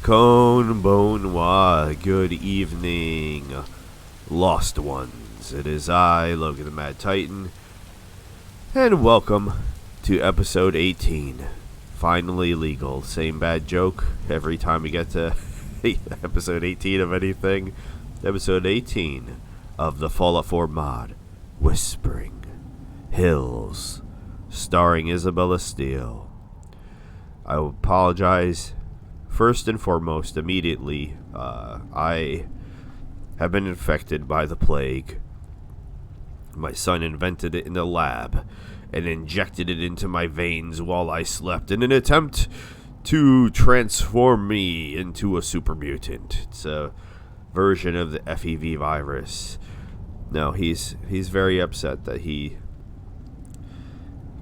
Bonnoir, good evening, lost ones. It is I, Logan the Mad Titan, and welcome to episode 18. Finally legal. Same bad joke every time we get to episode 18 of anything. Episode 18 of the Fallout 4 mod, Whispering Hills, starring Isabella Steele. I apologize. First and foremost, immediately, I have been infected by the plague. My son invented it in the lab and injected it into my veins while I slept in an attempt to transform me into a super mutant. It's a version of the FEV virus. No, he's very upset that he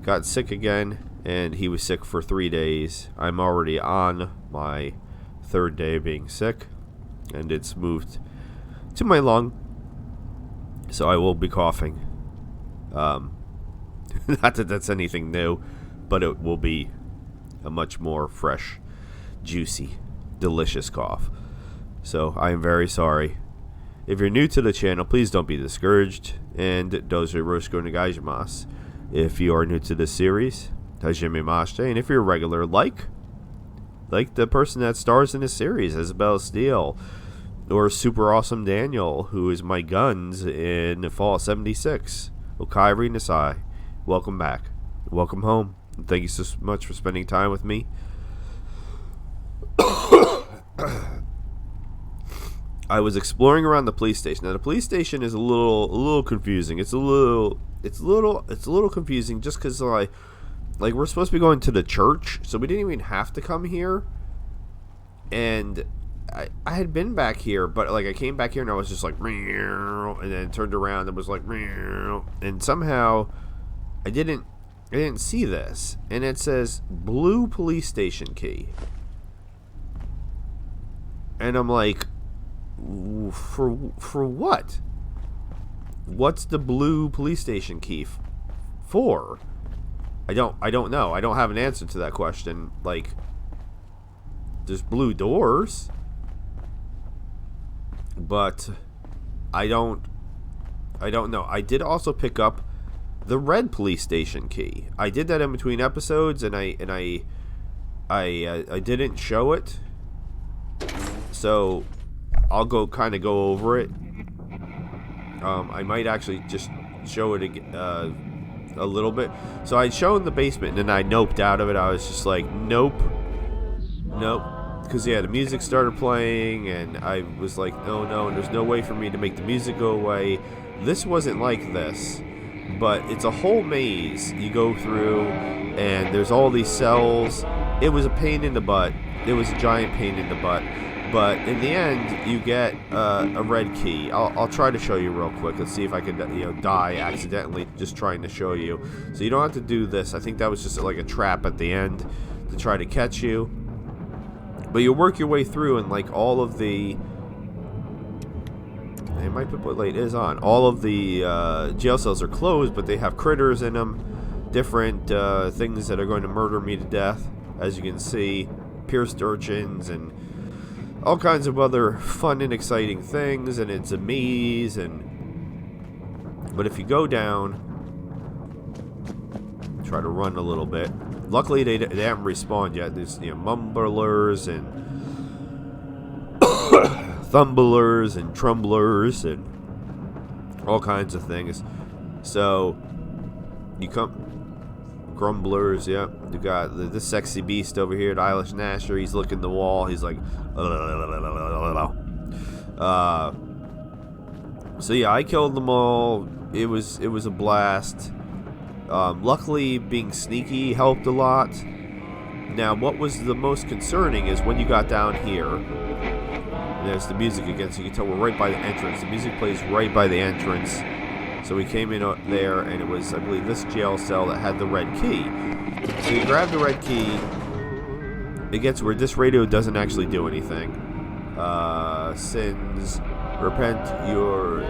got sick again. And he was sick for 3 days. I'm already on my third day of being sick. And it's moved to my lung. So I will be coughing. Not that that's anything new. But it will be a much more fresh, juicy, delicious cough. So I am very sorry. If you're new to the channel, please don't be discouraged. And dozo roshiko nagaimasu. If you are new to this series, Hajime Mashite, and if you're a regular, like the person that stars in this series, Isabella Steele, or Super Awesome Daniel, who is my guns in Fallout 76, Okairi Nasai, welcome back, welcome home, and thank you so much for spending time with me. I was exploring around the police station. Now the police station is a little confusing. It's a little confusing just because like we're supposed to be going to the church, so we didn't even have to come here. And I had been back here, but like I came back here and I was just like, meow, and then turned around and was like, meow, and somehow I didn't see this, and it says blue police station key, and I'm like, for what? What's the blue police station key for? I don't know. I don't have an answer to that question. Like, there's blue doors, but I don't know. I did also pick up the red police station key. I did that in between episodes, and I didn't show it. So I'll kind of go over it. I might actually just show it again. A little bit. So I'd shown the basement and then I noped out of it. I was just like, nope, because yeah, the music started playing and I was like, no, there's no way for me to make the music go away. This wasn't like this, but it's a whole maze you go through and there's all these cells. It was a pain in the butt. It was a giant pain in the butt. But in the end, you get a red key. I'll try to show you real quick. Let's see if I can, die accidentally just trying to show you. So you don't have to do this. I think that was just like a trap at the end to try to catch you. But you work your way through, and like all of the, it might be late. It is on. All of the jail cells are closed, but they have critters in them, different things that are going to murder me to death. As you can see, pierced urchins and all kinds of other fun and exciting things, and it's a maze. But if you go down, try to run a little bit. Luckily, they haven't respawned yet. There's mumblers and thumblers and trumblers and all kinds of things. So you come. Grumblers, yeah. You got this sexy beast over here, the Eilish Nasher. He's looking at the wall. He's like, so yeah, I killed them all. It was a blast. Luckily, being sneaky helped a lot. Now, what was the most concerning is when you got down here. And there's the music again, so you can tell we're right by the entrance. The music plays right by the entrance. So we came in there, and it was, I believe, this jail cell that had the red key. So you grab the red key. It gets where this radio doesn't actually do anything. Sins, repent your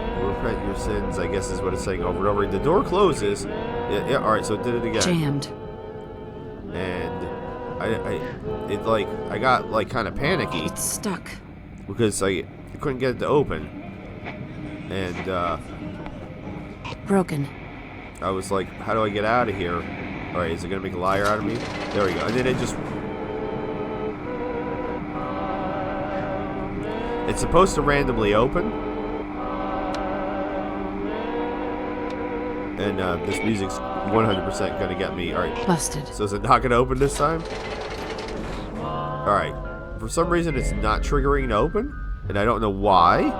sins, I guess is what it's saying over and over. The door closes. Yeah, all right, so it did it again. Jammed. And I got like kind of panicky. It's stuck. Because I couldn't get it to open. And, Broken. I was like, how do I get out of here? Alright, is it gonna make a liar out of me? There we go. And then it just... It's supposed to randomly open. And, this music's 100% gonna get me. Alright. Busted. So is it not gonna open this time? Alright. For some reason, it's not triggering to open. And I don't know why.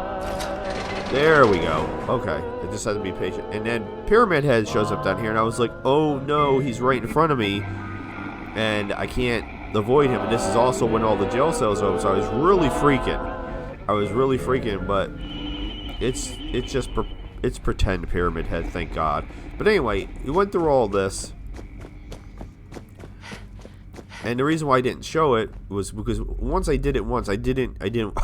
There we go. Okay. I just had to be patient. And then Pyramid Head shows up down here. And I was like, oh no, he's right in front of me. And I can't avoid him. And this is also when all the jail cells open. So I was really freaking. But it's pretend Pyramid Head, thank God. But anyway, we went through all this. And the reason why I didn't show it was because once I did it once, I didn't I didn't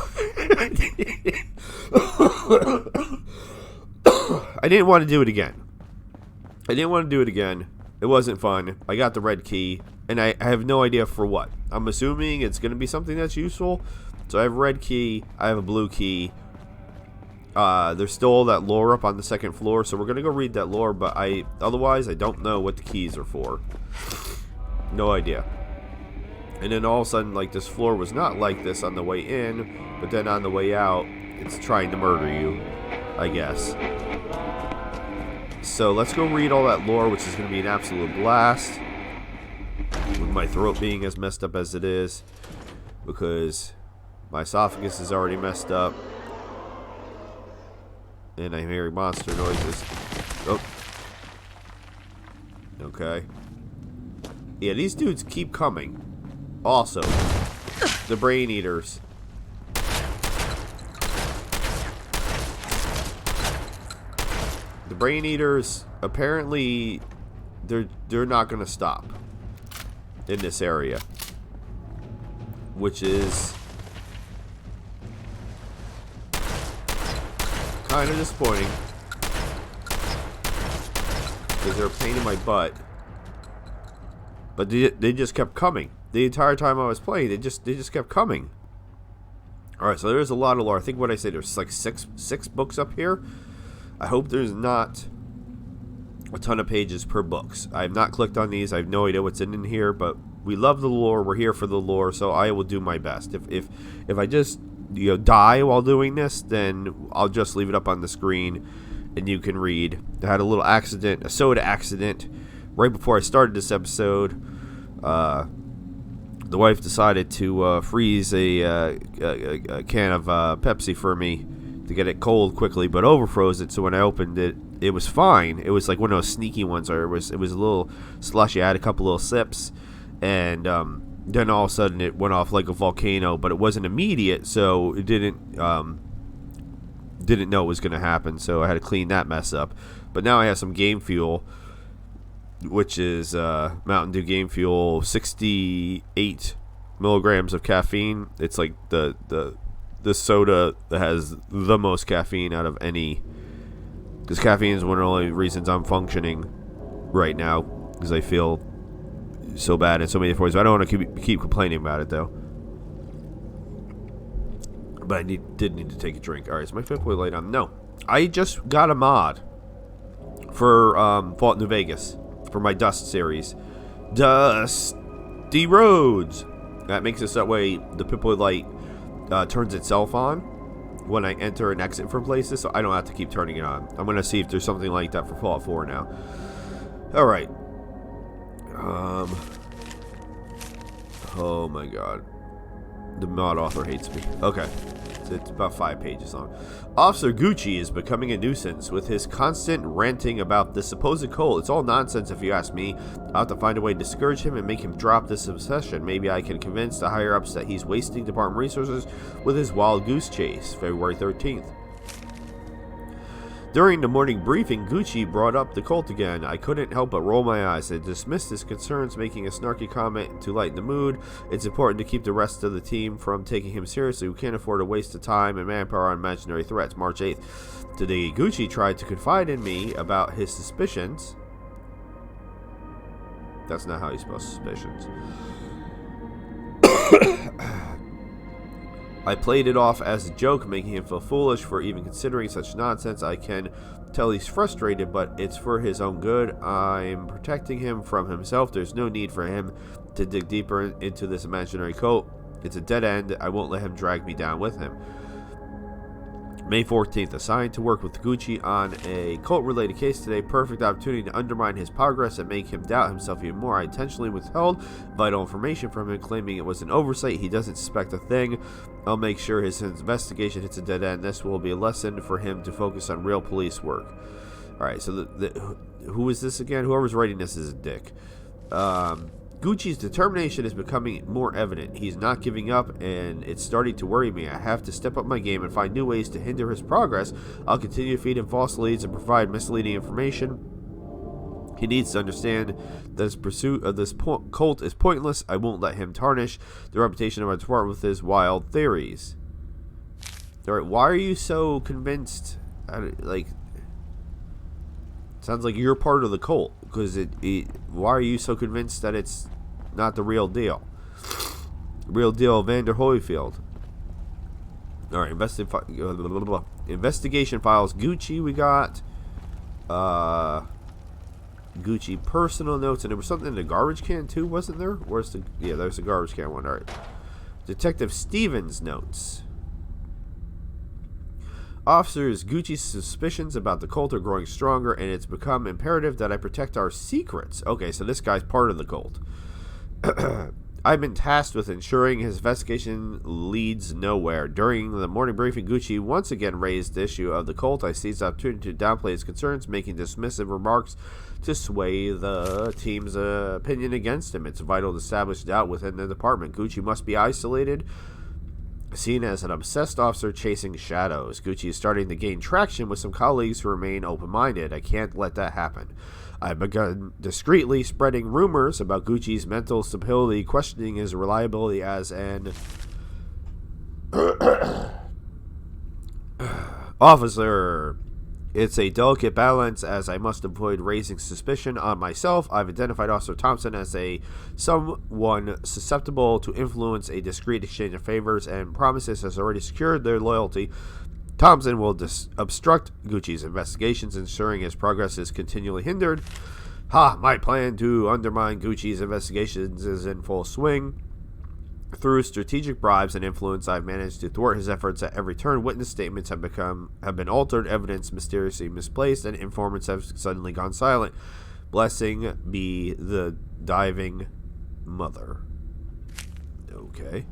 want to do it again. It wasn't fun. I got the red key, and I have no idea for what. I'm assuming it's going to be something that's useful. So I have a red key, I have a blue key. There's still all that lore up on the second floor, so we're going to go read that lore, but otherwise I don't know what the keys are for. No idea. And then all of a sudden, like, this floor was not like this on the way in, but then on the way out, it's trying to murder you, I guess. So let's go read all that lore, which is going to be an absolute blast. With my throat being as messed up as it is, because my esophagus is already messed up. And I'm hearing monster noises. Oh. Okay. Yeah, these dudes keep coming. Also, the brain eaters. The brain eaters, apparently, they're not going to stop in this area, which is kind of disappointing because they're a pain in my butt. But they just kept coming. The entire time I was playing, they just kept coming. Alright, so there's a lot of lore. I think what I said, there's like six books up here. I hope there's not a ton of pages per books. I have not clicked on these. I have no idea what's in here, but we love the lore. We're here for the lore, so I will do my best. If I just die while doing this, then I'll just leave it up on the screen and you can read. I had a little accident, a soda accident, right before I started this episode. The wife decided to freeze a can of Pepsi for me to get it cold quickly, but overfroze it. So when I opened it, it was fine. It was like one of those sneaky ones, or it was a little slushy. I had a couple little sips, and then all of a sudden it went off like a volcano. But it wasn't immediate, so it didn't know it was going to happen. So I had to clean that mess up. But now I have some Game Fuel, which is Mountain Dew Game Fuel, 68 milligrams of caffeine. It's like the soda that has the most caffeine out of any, because caffeine is one of the only reasons I'm functioning right now, because I feel so bad in so many different ways. But I don't want to keep complaining about it though. But I did need to take a drink. Alright, is my fifth light on? No. I just got a mod for Fallout New Vegas for my Dust series. Dusty Roads. That makes it so that way the Pip-Boy light turns itself on when I enter and exit from places, so I don't have to keep turning it on. I'm going to see if there's something like that for Fallout 4 now. Alright. Oh my god. The mod author hates me. Okay. It's about 5 pages long. Officer Gucci is becoming a nuisance with his constant ranting about the supposed cult. It's all nonsense if you ask me. I'll have to find a way to discourage him and make him drop this obsession. Maybe I can convince the higher-ups that he's wasting department resources with his wild goose chase. February 13th. During the morning briefing, Gucci brought up the cult again. I couldn't help but roll my eyes and dismissed his concerns, making a snarky comment to lighten the mood. It's important to keep the rest of the team from taking him seriously. We can't afford a waste of time and manpower on imaginary threats. March 8th. Today, Gucci tried to confide in me about his suspicions. That's not how you spell suspicions. I played it off as a joke, making him feel foolish for even considering such nonsense. I can tell he's frustrated, but it's for his own good. I'm protecting him from himself. There's no need for him to dig deeper into this imaginary cult. It's a dead end. I won't let him drag me down with him. May 14th, assigned to work with Gucci on a cult-related case today. Perfect opportunity to undermine his progress and make him doubt himself even more. I intentionally withheld vital information from him, claiming it was an oversight. He doesn't suspect a thing. I'll make sure his investigation hits a dead end. This will be a lesson for him to focus on real police work. Alright, so who is this again? Whoever's writing this is a dick. Gucci's determination is becoming more evident. He's not giving up, and it's starting to worry me. I have to step up my game and find new ways to hinder his progress. I'll continue to feed him false leads and provide misleading information. He needs to understand that his pursuit of this cult is pointless. I won't let him tarnish the reputation of our department with his wild theories. Alright, why are you so convinced? Sounds like you're part of the cult, because why are you so convinced that it's not the real deal? Real deal, Vander Holyfield. Alright, investigation files. Gucci, we got. Gucci personal notes, and there was something in the garbage can too, wasn't there? Where's the? Yeah, there's the garbage can one. Alright. Detective Stevens notes. Officers, Gucci's suspicions about the cult are growing stronger, and it's become imperative that I protect our secrets. Okay, so this guy's part of the cult. I've been tasked with ensuring his investigation leads nowhere. During the morning briefing, Gucci once again raised the issue of the cult. I seized the opportunity to downplay his concerns, making dismissive remarks to sway the team's opinion against him. It's vital to establish doubt within the department. Gucci must be isolated, seen as an obsessed officer chasing shadows. Gucci is starting to gain traction with some colleagues who remain open-minded. I can't let that happen. I've begun discreetly spreading rumors about Gucci's mental stability, questioning his reliability as an officer. It's a delicate balance, as I must avoid raising suspicion on myself. I've identified Officer Thompson as someone susceptible to influence. A discreet exchange of favors and promises has already secured their loyalty. Thompson will obstruct Gucci's investigations, ensuring his progress is continually hindered. My plan to undermine Gucci's investigations is in full swing. Through strategic bribes and influence, I've managed to thwart his efforts at every turn. Witness statements have been altered, evidence mysteriously misplaced, and informants have suddenly gone silent. Blessing be the diving mother. Okay.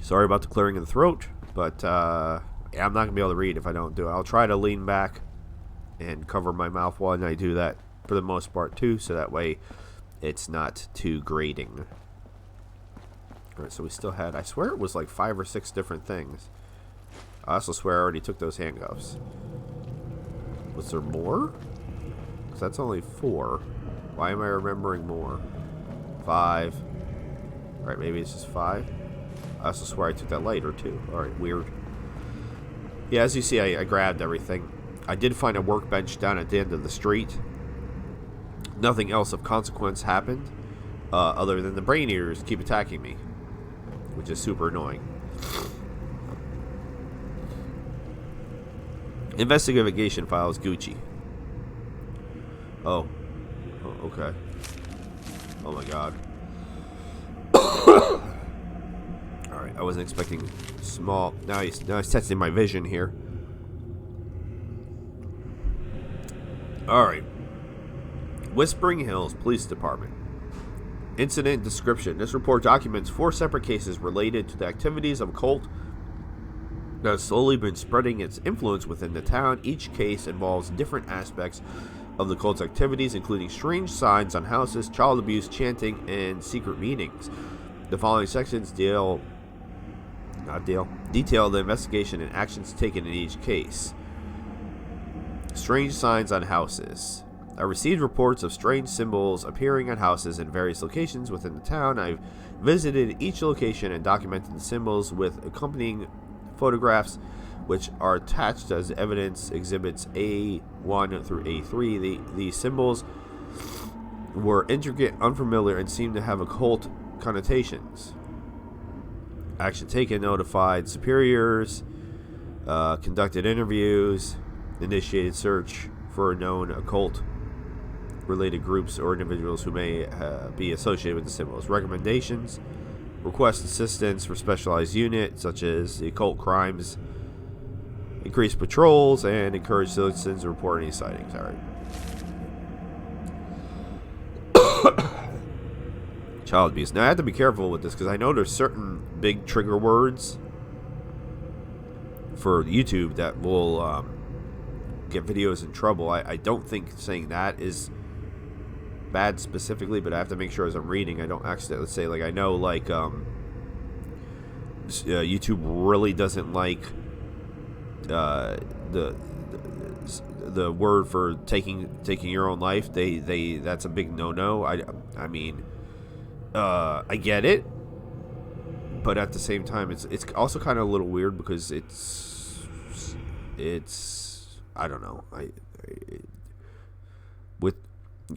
Sorry about the clearing of the throat, but I'm not going to be able to read if I don't do it. I'll try to lean back and cover my mouth while I do that for the most part too, so that way it's not too grating. Alright, so we still had, I swear it was like 5 or 6 different things. I also swear I already took those handcuffs. Was there more? Because that's only 4. Why am I remembering more? 5. Alright, maybe it's just 5. I also swear I took that lighter too. Alright, weird. Yeah, as you see, I grabbed everything. I did find a workbench down at the end of the street. Nothing else of consequence happened, other than the brain eaters keep attacking me, which is super annoying. Investigation files, Gucci. Oh, okay. Oh my god. Alright, I wasn't expecting small. Now he's testing my vision here. Alright. Whispering Hills Police Department. Incident description. This report documents 4 separate cases related to the activities of a cult that has slowly been spreading its influence within the town. Each case involves different aspects of the cult's activities, including strange signs on houses, child abuse, chanting, and secret meetings. The following sections detail the investigation and actions taken in each case. Strange signs on houses. I received reports of strange symbols appearing on houses in various locations within the town. I've visited each location and documented the symbols with accompanying photographs, which are attached as evidence exhibits A1 through A3. These symbols were intricate, unfamiliar, and seemed to have occult connotations. Action taken, notified superiors, conducted interviews, initiated search for known occult related groups or individuals who may be associated with the symbols. Recommendations: request assistance for specialized units such as the occult crimes, increase patrols, and encourage citizens to report any sightings. All right. Child abuse. Now I have to be careful with this because I know there's certain big trigger words for YouTube that will get videos in trouble. I don't think saying that is bad specifically, but I have to make sure as I'm reading I don't accidentally say, like, I know, like, YouTube really doesn't like the word for taking your own life. They that's a big no. I mean, I get it, but at the same time it's also kind of a little weird because it's I don't know. With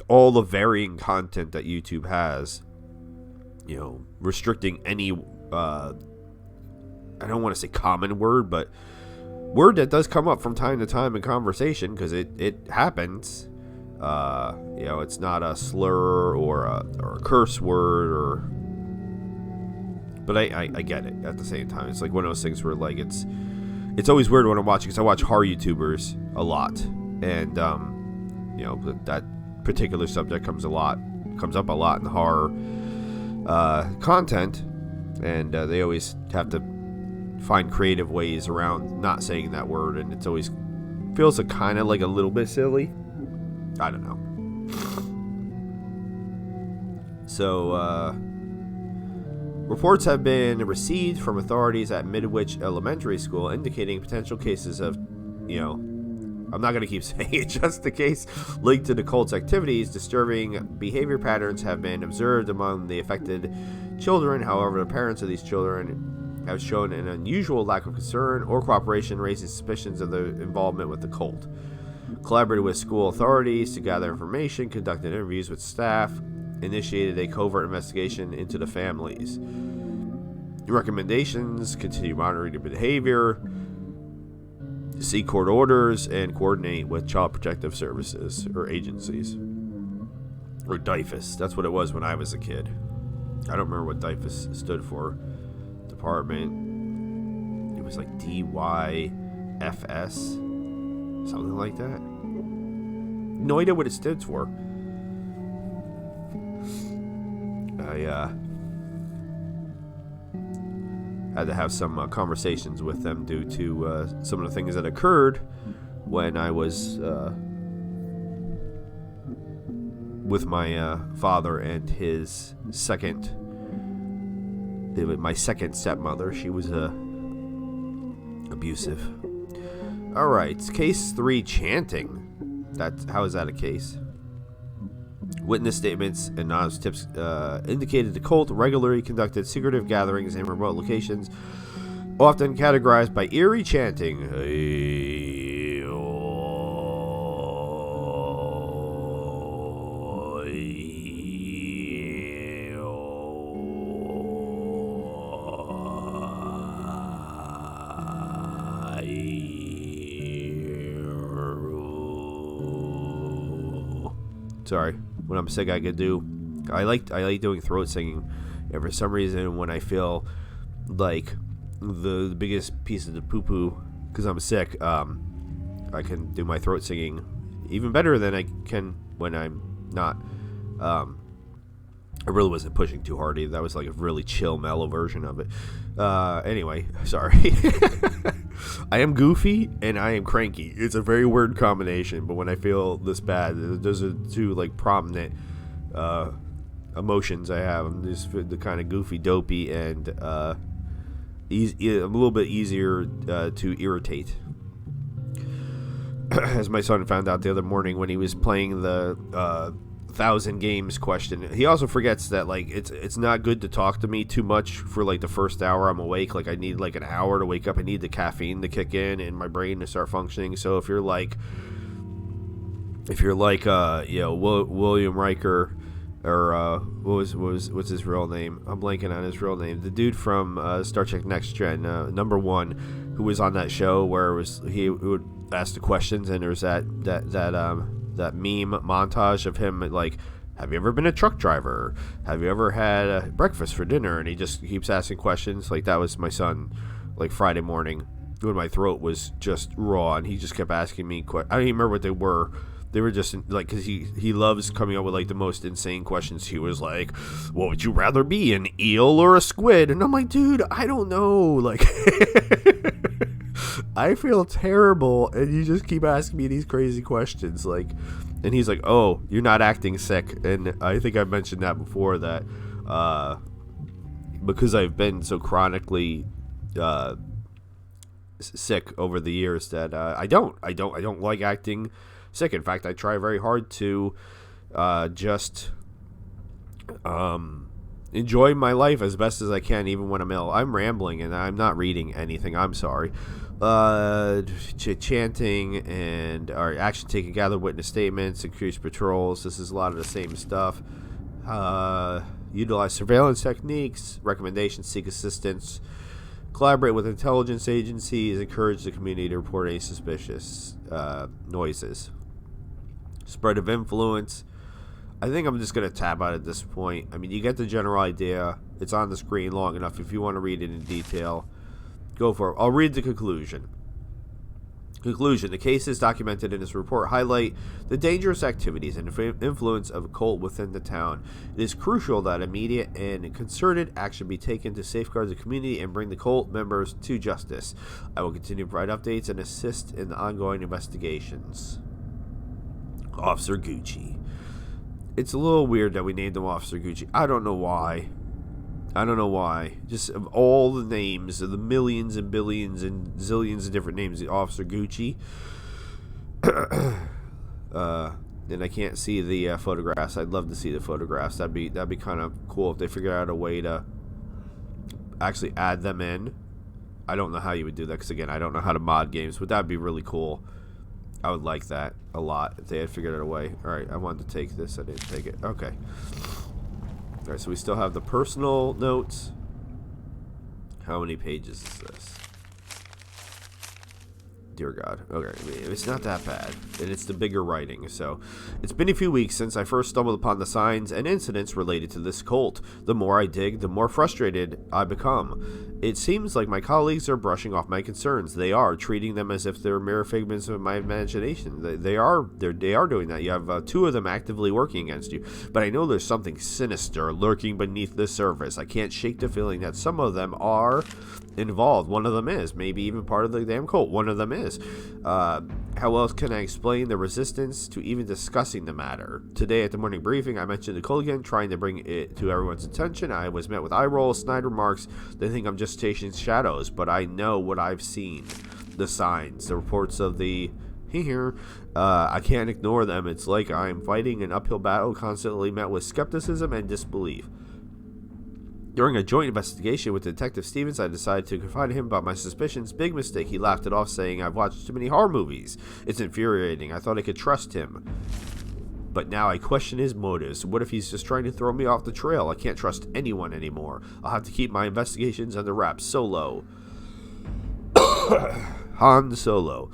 all the varying content that YouTube has, you know, restricting any I don't want to say common word, but word that does come up from time to time in conversation, because it happens. You know, it's not a slur or a curse word, but I get it at the same time. It's like one of those things where, like, it's always weird when I'm watching, because I watch horror YouTubers a lot, and you know, that particular subject comes up a lot in the horror content, and they always have to find creative ways around not saying that word, and it's always feels kind of like a little bit silly. I don't know. So, reports have been received from authorities at Midwich Elementary School indicating potential cases of, you know, I'm not going to keep saying it just in case, linked to the cult's activities. Disturbing behavior patterns have been observed among the affected children. However, the parents of these children have shown an unusual lack of concern or cooperation, raising suspicions of their involvement with the cult. Collaborated with school authorities to gather information, conducted interviews with staff, initiated a covert investigation into the families. Recommendations: continue monitoring the behavior, seek court orders, and coordinate with Child Protective Services or agencies. Or DYFS. That's what it was when I was a kid. I don't remember what DYFS stood for. Department. It was like DYFS. Something like that. No idea what it stands for. I had to have some conversations with them due to some of the things that occurred when I was with my father and his my second stepmother. She was abusive. All right, case 3, chanting. How is that a case? Witness statements and anonymous tips indicated the cult regularly conducted secretive gatherings in remote locations, often categorized by eerie chanting. Sorry, when I'm sick, I like doing throat singing, and for some reason, when I feel like the biggest piece of the poo poo, because I'm sick, I can do my throat singing even better than I can when I'm not. I really wasn't pushing too hard either. That was like a really chill, mellow version of it. Anyway, sorry. I am goofy and I am cranky. It's a very weird combination, but when I feel this bad, those are two like prominent emotions I have. I'm just the kind of goofy, dopey, and I'm a little bit easier to irritate. As my son found out the other morning when he was playing the 1,000 games question, he also forgets that, like, it's not good to talk to me too much for like the first hour I'm awake. Like, I need like an hour to wake up. I need the caffeine to kick in and my brain to start functioning. So if you're like you know, William Riker, or what's his real name? I'm blanking on his real name. The dude from Star Trek Next Gen, number one, who was on that show where it was he would ask the questions, and there was that meme montage of him like, have you ever been a truck driver? Have you ever had breakfast for dinner? And he just keeps asking questions. Like, that was my son, like Friday morning when my throat was just raw, and he just kept asking me I don't even remember what they were. They were just like, because he loves coming up with like the most insane questions. He was like, what would you rather be, an eel or a squid? And I'm like, dude, I don't know. Like, I feel terrible, and you just keep asking me these crazy questions. Like, and he's like, oh, you're not acting sick. And I think I mentioned that before, that because I've been so chronically sick over the years, that I don't like acting sick. In fact, I try very hard to just enjoy my life as best as I can, even when I'm ill. I'm rambling and I'm not reading anything. I'm sorry. Chanting and action taken, gather witness statements, increase patrols. This is a lot of the same stuff. Utilize surveillance techniques, recommendations, seek assistance, collaborate with intelligence agencies, encourage the community to report any suspicious noises. Spread of influence. I think I'm just going to tap out at this point. I mean, you get the general idea. It's on the screen long enough. If you want to read it in detail, go for it. I'll read the conclusion. Conclusion. The cases documented in this report highlight the dangerous activities and influence of a cult within the town. It is crucial that immediate and concerted action be taken to safeguard the community and bring the cult members to justice. I will continue to provide updates and assist in the ongoing investigations. Officer Gucci. It's a little weird that we named him Officer Gucci. I don't know why. Just of all the names, of the millions and billions and zillions of different names, the Officer Gucci. And I can't see the photographs. I'd love to see the photographs. That'd be kind of cool if they figured out a way to actually add them in. I don't know how you would do that, because again, I don't know how to mod games, but that'd be really cool. I would like that a lot if they had figured out a way. Alright, I wanted to take this. I didn't take it. Okay. Alright, so we still have the personal notes. How many pages is this? Dear God. Okay, I mean, it's not that bad. And it's the bigger writing. So, it's been a few weeks since I first stumbled upon the signs and incidents related to this cult. The more I dig, the more frustrated I become. It seems like my colleagues are brushing off my concerns. They are, treating them as if they're mere figments of my imagination. They are doing that. You have two of them actively working against you. But I know there's something sinister lurking beneath the surface. I can't shake the feeling that some of them are involved. One of them is. Maybe even part of the damn cult. One of them is. How else can I explain the resistance to even discussing the matter? Today at the morning briefing, I mentioned the cult again, trying to bring it to everyone's attention. I was met with eye rolls, snide remarks. They think I'm just chasing shadows, but I know what I've seen. The signs, the reports of the here. I can't ignore them. It's like I'm fighting an uphill battle, constantly met with skepticism and disbelief. During a joint investigation with Detective Stevens, I decided to confide in him about my suspicions. Big mistake. He laughed it off, saying, I've watched too many horror movies. It's infuriating. I thought I could trust him. But now I question his motives. What if he's just trying to throw me off the trail? I can't trust anyone anymore. I'll have to keep my investigations under wraps. Solo. Han Solo.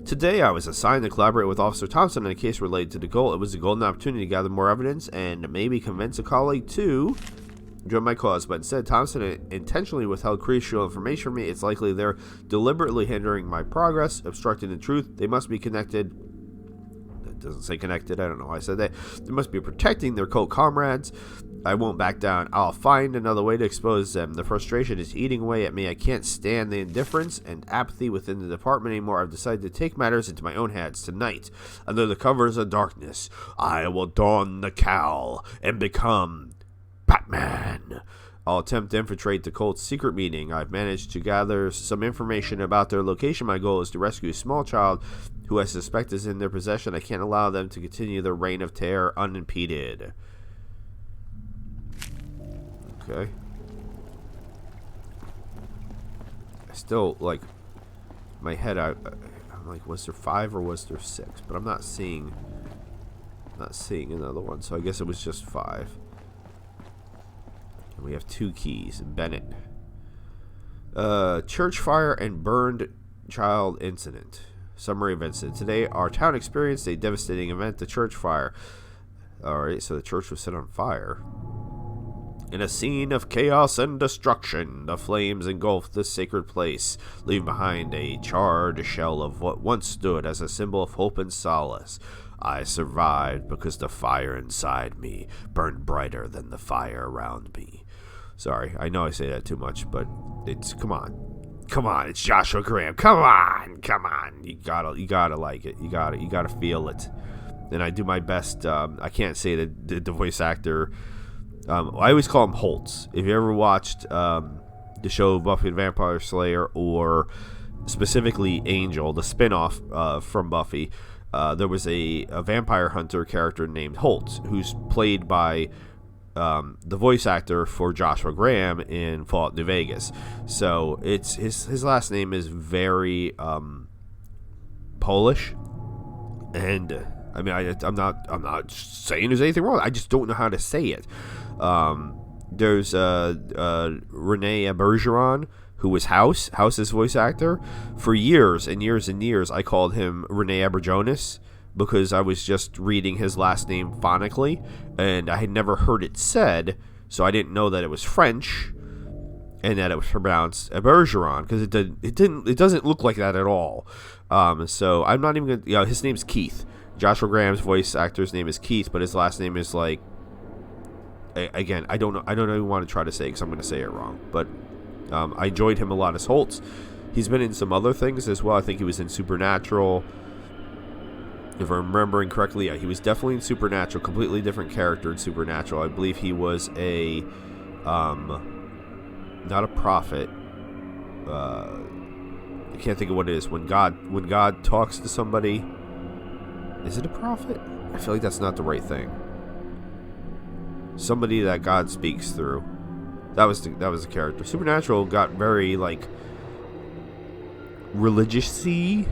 Today, I was assigned to collaborate with Officer Thompson in a case related to the cult. It was a golden opportunity to gather more evidence and maybe convince a colleague to join my cause, but instead Thompson intentionally withheld crucial information from me. It's likely they're deliberately hindering my progress, obstructing the truth. They must be connected. That doesn't say connected. I don't know why I said that. They must be protecting their cult comrades. I won't back down. I'll find another way to expose them. The frustration is eating away at me. I can't stand the indifference and apathy within the department anymore. I've decided to take matters into my own hands. Tonight, under the covers of darkness, I will don the cowl and become Batman. I'll attempt to infiltrate the cult's secret meeting. I've managed to gather some information about their location. My goal is to rescue a small child who I suspect is in their possession. I can't allow them to continue their reign of terror unimpeded. Okay. I still, like, my head, I'm like, was there 5 or was there 6? But I'm not seeing not seeing another one, so I guess it was just 5. And we have 2 keys. Bennett. Church fire and burned child incident. Summary of incident. Today, our town experienced a devastating event, the church fire. Alright, so the church was set on fire. In a scene of chaos and destruction, the flames engulfed this sacred place, leaving behind a charred shell of what once stood as a symbol of hope and solace. I survived because the fire inside me burned brighter than the fire around me. Sorry, I know I say that too much, but it's, come on, it's Joshua Graham. Come on. You gotta like it. You gotta feel it. And I do my best. I can't say that the voice actor. I always call him Holtz. If you ever watched the show Buffy the Vampire Slayer, or specifically Angel, the spinoff from Buffy, there was a vampire hunter character named Holtz, who's played by the voice actor for Joshua Graham in Fallout New Vegas. So it's his last name is very Polish, and I mean I'm not saying there's anything wrong. I just don't know how to say it. There's Rene Bergeron, who was House's voice actor. For years and years and years, I called him Rene Aberjonis, because I was just reading his last name phonically, and I had never heard it said, so I didn't know that it was French, and that it was pronounced Bergeron, because it doesn't look like that at all. So I'm not even gonna, his name's Keith. Joshua Graham's voice actor's name is Keith, but his last name is like, again, I don't even want to try to say it because I'm going to say it wrong. But I enjoyed him a lot as Holtz. He's been in some other things as well. I think he was in Supernatural. If I'm remembering correctly, yeah, he was definitely in Supernatural. Completely different character in Supernatural. I believe he was a, not a prophet. I can't think of what it is. When God talks to somebody, is it a prophet? I feel like that's not the right thing. Somebody that God speaks through. That was the character. Supernatural got very like religious-y.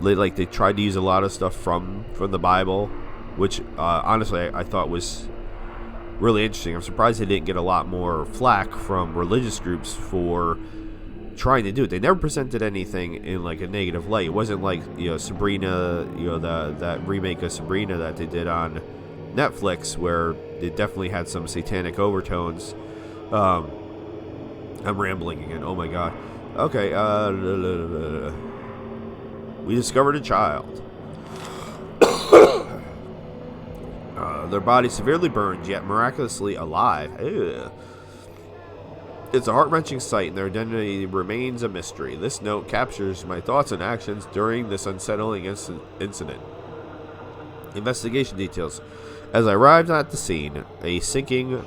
They tried to use a lot of stuff from the Bible, which honestly I thought was really interesting. I'm surprised they didn't get a lot more flack from religious groups for trying to do it. They never presented anything in like a negative light. It wasn't like Sabrina, that remake of Sabrina that they did on Netflix, where it definitely had some satanic overtones. I'm rambling again. Oh my god. Okay. We discovered a child. Their body severely burned, yet miraculously alive. Ew. It's a heart-wrenching sight, and their identity remains a mystery. This note captures my thoughts and actions during this unsettling incident. Investigation details. As I arrived at the scene, a sinking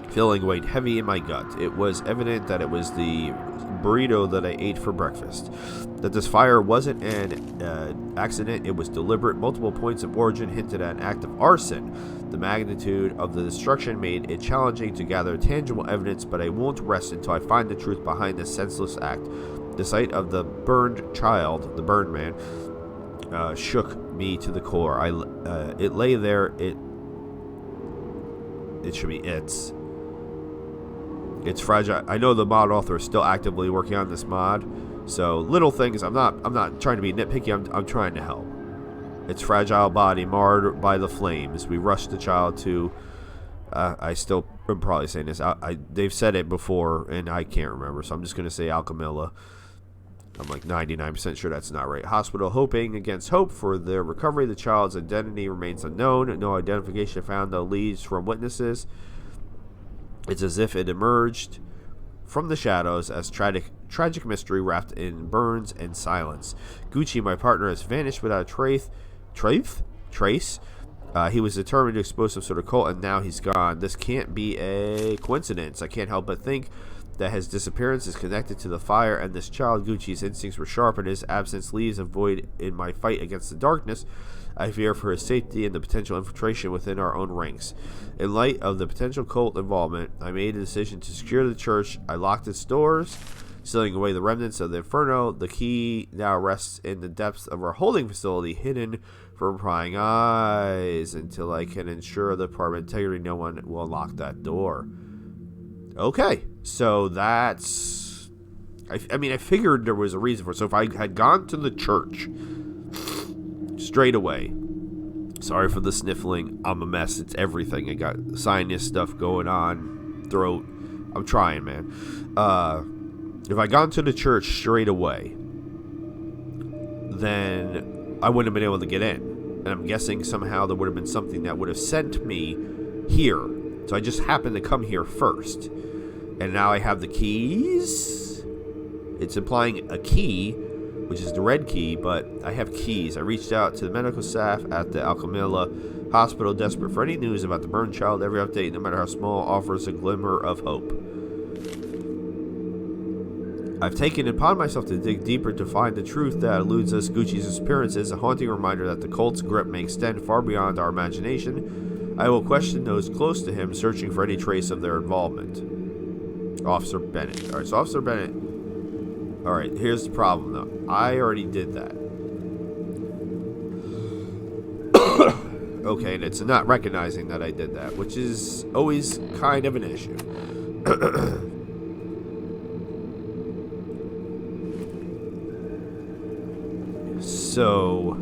feeling weighed heavy in my gut. It was evident that it was the burrito that I ate for breakfast. That this fire wasn't an accident, it was deliberate. Multiple points of origin hinted at an act of arson. The magnitude of the destruction made it challenging to gather tangible evidence, but I won't rest until I find the truth behind this senseless act. The sight of the burned child, the burned man, shook me to the core. It lay there. It should be it's fragile. I know the mod author is still actively working on this mod, so little things. I'm not trying to be nitpicky. I'm trying to help. Its fragile body marred by the flames. We rushed the child to. I still am probably saying this. They've said it before, and I can't remember, so I'm just gonna say Alchemilla. I'm like 99% sure that's not right. Hospital, hoping against hope for their recovery. The child's identity remains unknown. No identification found that leads from witnesses. It's as if it emerged from the shadows as tragic mystery wrapped in burns and silence. Gucci, my partner, has vanished without a trace. He was determined to expose some sort of cult, and now he's gone. This can't be a coincidence. I can't help but think that his disappearance is connected to the fire and this child. Gucci's instincts were sharp, and his absence leaves a void in my fight against the darkness. I fear for his safety and the potential infiltration within our own ranks. In light of the potential cult involvement, I made a decision to secure the church. I locked its doors, sealing away the remnants of the inferno. The key now rests in the depths of our holding facility, hidden from prying eyes. Until I can ensure the apartment integrity, no one will unlock that door. Okay, so that's... I mean, I figured there was a reason for it. So if I had gone to the church straight away... Sorry for the sniffling. I'm a mess. It's everything. I got sinus stuff going on. Throat. I'm trying, man. If I gone to the church straight away, then I wouldn't have been able to get in. And I'm guessing somehow there would have been something that would have sent me here. So I just happened to come here first. And now I have the keys. It's implying a key, which is the red key, but I have keys. I reached out to the medical staff at the Alchemilla Hospital, desperate for any news about the burned child. Every update, no matter how small, offers a glimmer of hope. I've taken it upon myself to dig deeper to find the truth that eludes us. Gucci's disappearance is a haunting reminder that the cult's grip may extend far beyond our imagination. I will question those close to him, searching for any trace of their involvement. Officer Bennett. Alright, so Officer Bennett... Alright, here's the problem, though. I already did that. Okay, and it's not recognizing that I did that, which is always kind of an issue. So...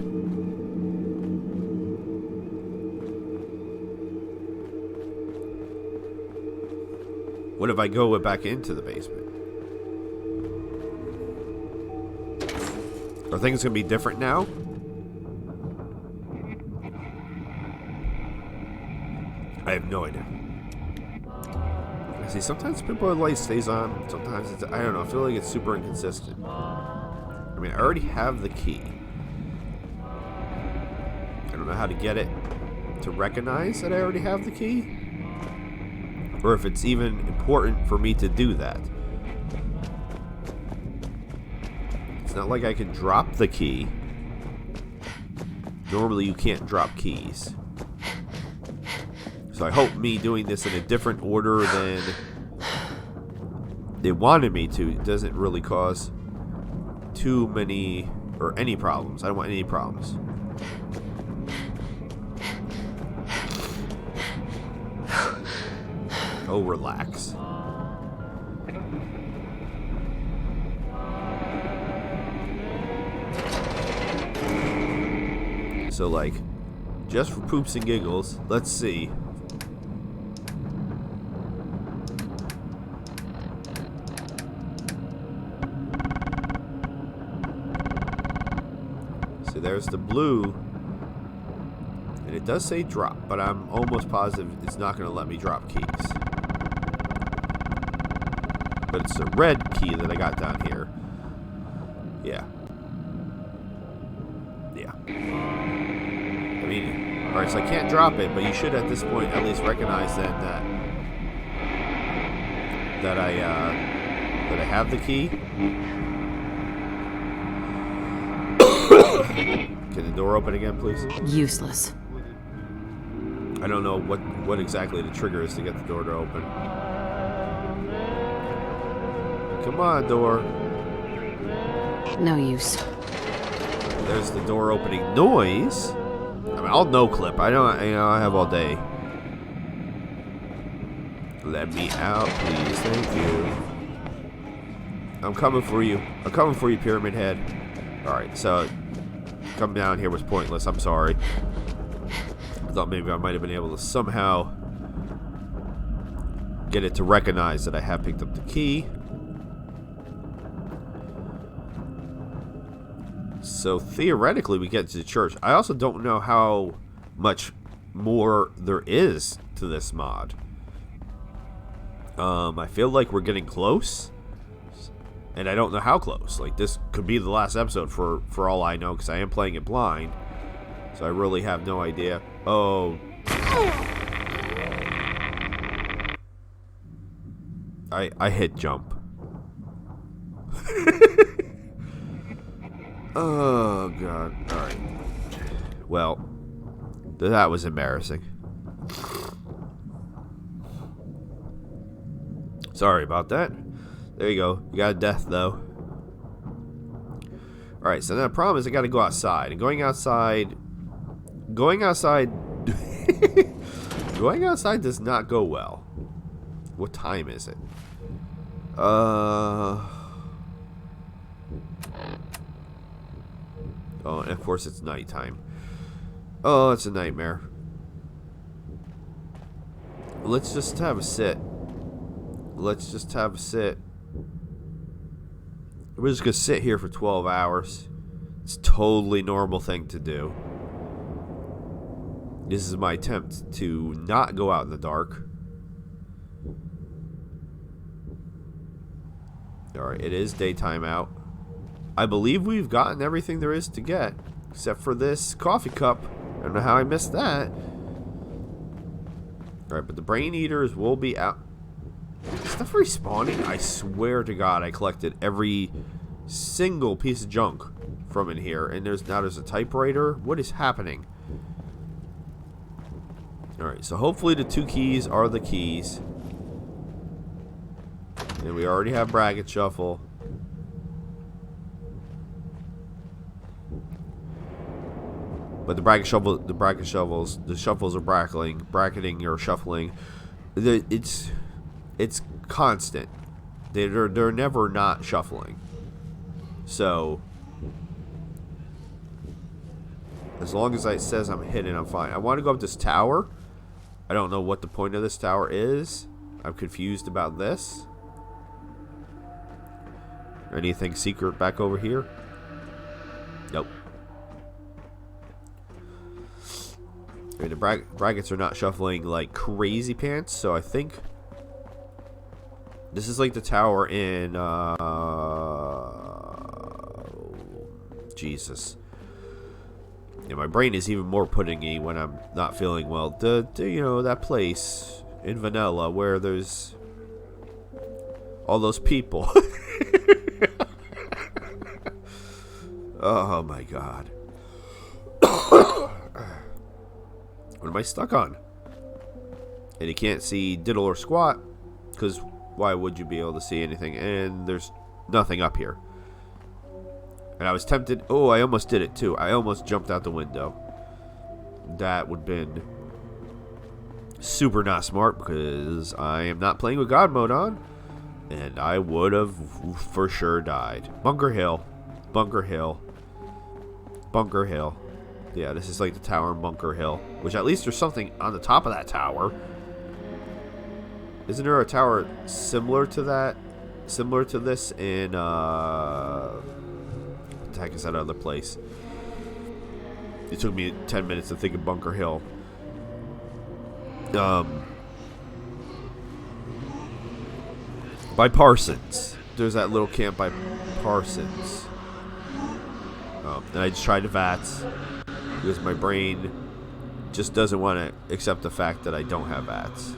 what if I go back into the basement? Are things going to be different now? I have no idea. See, sometimes Pinboard Light stays on, sometimes it's... I don't know, I feel like it's super inconsistent. I mean, I already have the key. I don't know how to get it to recognize that I already have the key. Or if it's even important for me to do that. It's not like I can drop the key. Normally you can't drop keys. So I hope me doing this in a different order than they wanted me to doesn't really cause too many or any problems. I don't want any problems. Oh, relax. So, like, just for poops and giggles, let's see. So there's the blue. And it does say drop, but I'm almost positive it's not going to let me drop keys. But it's the red key that I got down here. Yeah. Yeah. I mean, alright, so I can't drop it, but you should at this point at least recognize then that I have the key. Can the door open again, please? Useless. I don't know what exactly the trigger is to get the door to open. Come on, door. No use. There's the door opening noise. I mean, I'll no clip. I have all day. Let me out, please. Thank you. I'm coming for you. I'm coming for you, Pyramid Head. Alright, so coming down here was pointless. I'm sorry. I thought maybe I might have been able to somehow get it to recognize that I have picked up the key. So theoretically we get to the church. I also don't know how much more there is to this mod. I feel like we're getting close. And I don't know how close. Like, this could be the last episode for all I know, because I am playing it blind. So I really have no idea. Oh. I hit jump. Oh, God. Alright. Well, that was embarrassing. Sorry about that. There you go. You got a death, though. Alright, so now the problem is I gotta go outside. And going outside... Going outside does not go well. What time is it? Oh, and of course it's nighttime. Oh, it's a nightmare. Let's just have a sit. Let's just have a sit. We're just gonna sit here for 12 hours. It's a totally normal thing to do. This is my attempt to not go out in the dark. Alright, it is daytime out. I believe we've gotten everything there is to get. Except for this coffee cup. I don't know how I missed that. Alright, but the brain eaters will be out. Is stuff respawning? I swear to God, I collected every single piece of junk from in here. And now there's a typewriter. What is happening? Alright, so hopefully the 2 keys are the keys. And we already have bracket shuffle. But the shuffles are bracketing or shuffling. It's constant. They're never not shuffling. So as long as it says I'm hidden, I'm fine. I want to go up this tower. I don't know what the point of this tower is. I'm confused about this. Anything secret back over here? Nope. I mean, the brackets are not shuffling like crazy pants, so I think this is like the tower in Jesus. Yeah, my brain is even more puddingy when I'm not feeling well. You know, that place in Vanilla where there's all those people. Oh my God. What am I stuck on? And you can't see diddle or squat, because why would you be able to see anything? And there's nothing up here. And I was tempted. Oh, I almost did it too. I almost jumped out the window. That would have been super not smart, because I am not playing with God mode on. And I would have for sure died. Bunker Hill. Bunker Hill. Bunker Hill. Yeah, this is like the tower in Bunker Hill. Which at least there's something on the top of that tower. Isn't there a tower similar to that? Similar to this in, what the heck is that other place? It took me 10 minutes to think of Bunker Hill. By Parsons. There's that little camp by Parsons. And I just tried the VATS because my brain just doesn't want to accept the fact that I don't have VATS.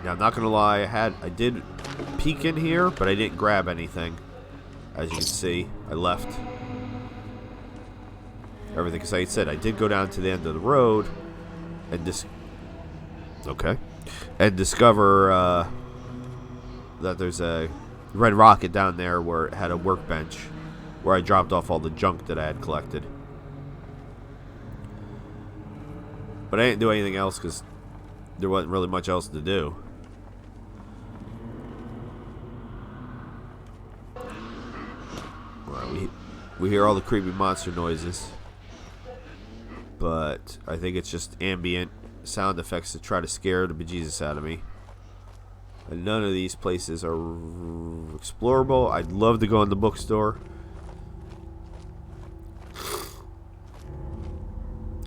Now, I'm not gonna lie, I did peek in here, but I didn't grab anything. As you can see, I left everything, because like I said, I did go down to the end of the road and discover that there's a red rocket down there where it had a workbench where I dropped off all the junk that I had collected. But I didn't do anything else because there wasn't really much else to do. Right, we hear all the creepy monster noises, but I think it's just ambient sound effects to try to scare the bejesus out of me. And none of these places are explorable. I'd love to go in the bookstore.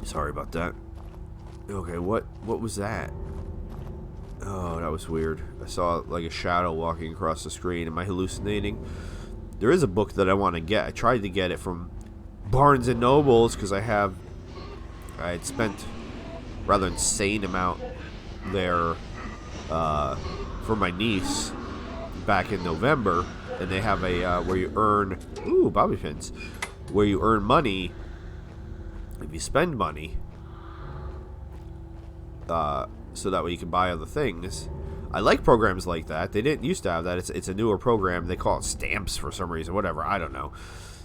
Sorry about that. Okay, what was that? Oh, that was weird. I saw like a shadow walking across the screen. Am I hallucinating? There is a book that I want to get. I tried to get it from Barnes and Nobles because I had spent rather insane amount there for my niece back in November, and they have a where you earn bobby pins, where you earn money if you spend money, so that way you can buy other things. I like programs like that. They didn't used to have that. It's a newer program. They call it stamps for some reason. Whatever, I don't know.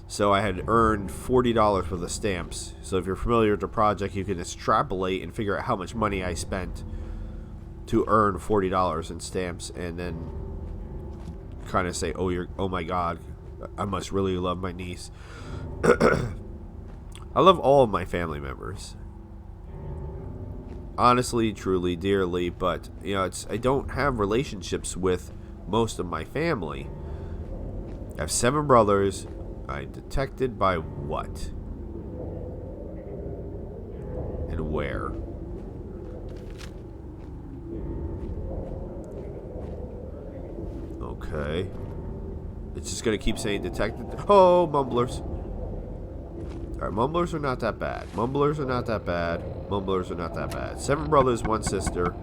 So I had earned $40 for the stamps. So if you're familiar with the project, you can extrapolate and figure out how much money I spent to earn $40 in stamps, and then kind of say, oh my God, I must really love my niece. I love all of my family members, honestly, truly, dearly, but you know, I don't have relationships with most of my family. I have 7 brothers. I'm detected by what? And where? Okay. It's just gonna keep saying detected. Oh, mumblers. Alright, mumblers are not that bad. Mumblers are not that bad. Mumblers are not that bad. 7 brothers, 1 sister.